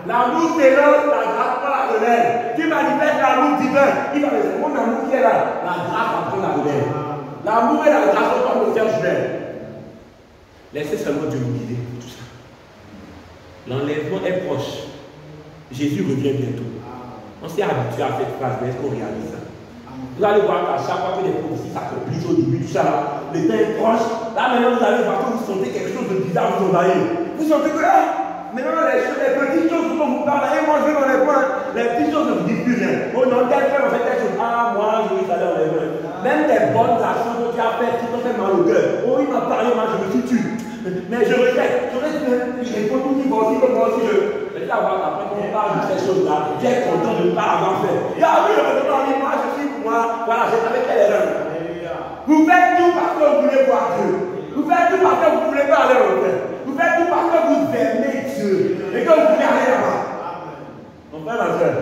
S1: L'amour s'élance, la grâce prend la relève. Tu manifestes l'amour divin. Il va dire, mon amour qui est là, la grâce va prendre la relève. L'amour et la grâce sont comme le faire jumelle. Laissez seulement Dieu nous guider pour tout ça. L'enlèvement est proche. Jésus revient bientôt. On s'est habitué à cette phrase, mais est-ce qu'on réalise ça? Vous allez voir qu'à chaque fois que les prophéties s'accomplissent au début, tout ça là, le temps est proche. Là maintenant, vous allez voir que vous sentez quelque chose de bizarre vous envahir. Vous sentez que maintenant les petites choses dont vous parlez, moi je vais dans les points, les petites choses ne vous disent plus rien. Oh non, tel frère a fait quelque chose. Ah, moi je vais aller dans les points. Même des bonnes actions que tu as faites qui t'ont fait mal au cœur. Oh, il m'a parlé, moi je me suis tué. Mais je regrette. Je regrette. Il faut tout dire aussi comme moi aussi. Je vais avoir après qu'on parle de ces choses-là. Tu es content de ne pas avoir fait. Ah oui, moi je suis pour moi. Voilà, j'ai fait quelle erreur. Vous faites tout parce que vous voulez voir Dieu. Vous faites tout parce que vous ne voulez pas aller au frère. Vous faites tout parce que vous aimez Dieu. Et que vous voulez aller là-bas. Mon frère, ma soeur,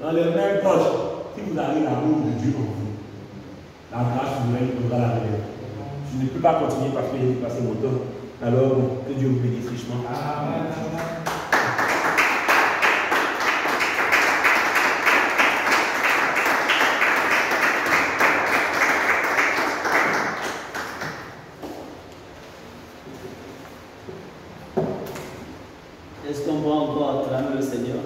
S1: dans les mêmes poches, si vous avez l'amour de Dieu en vous, la grâce souveraine prendra la relève. Je ne peux pas continuer parce que j'ai dépassé mon temps. Alors, que Dieu vous bénisse richement. Amen.
S3: Est-ce qu'on va encore acclamer le Seigneur?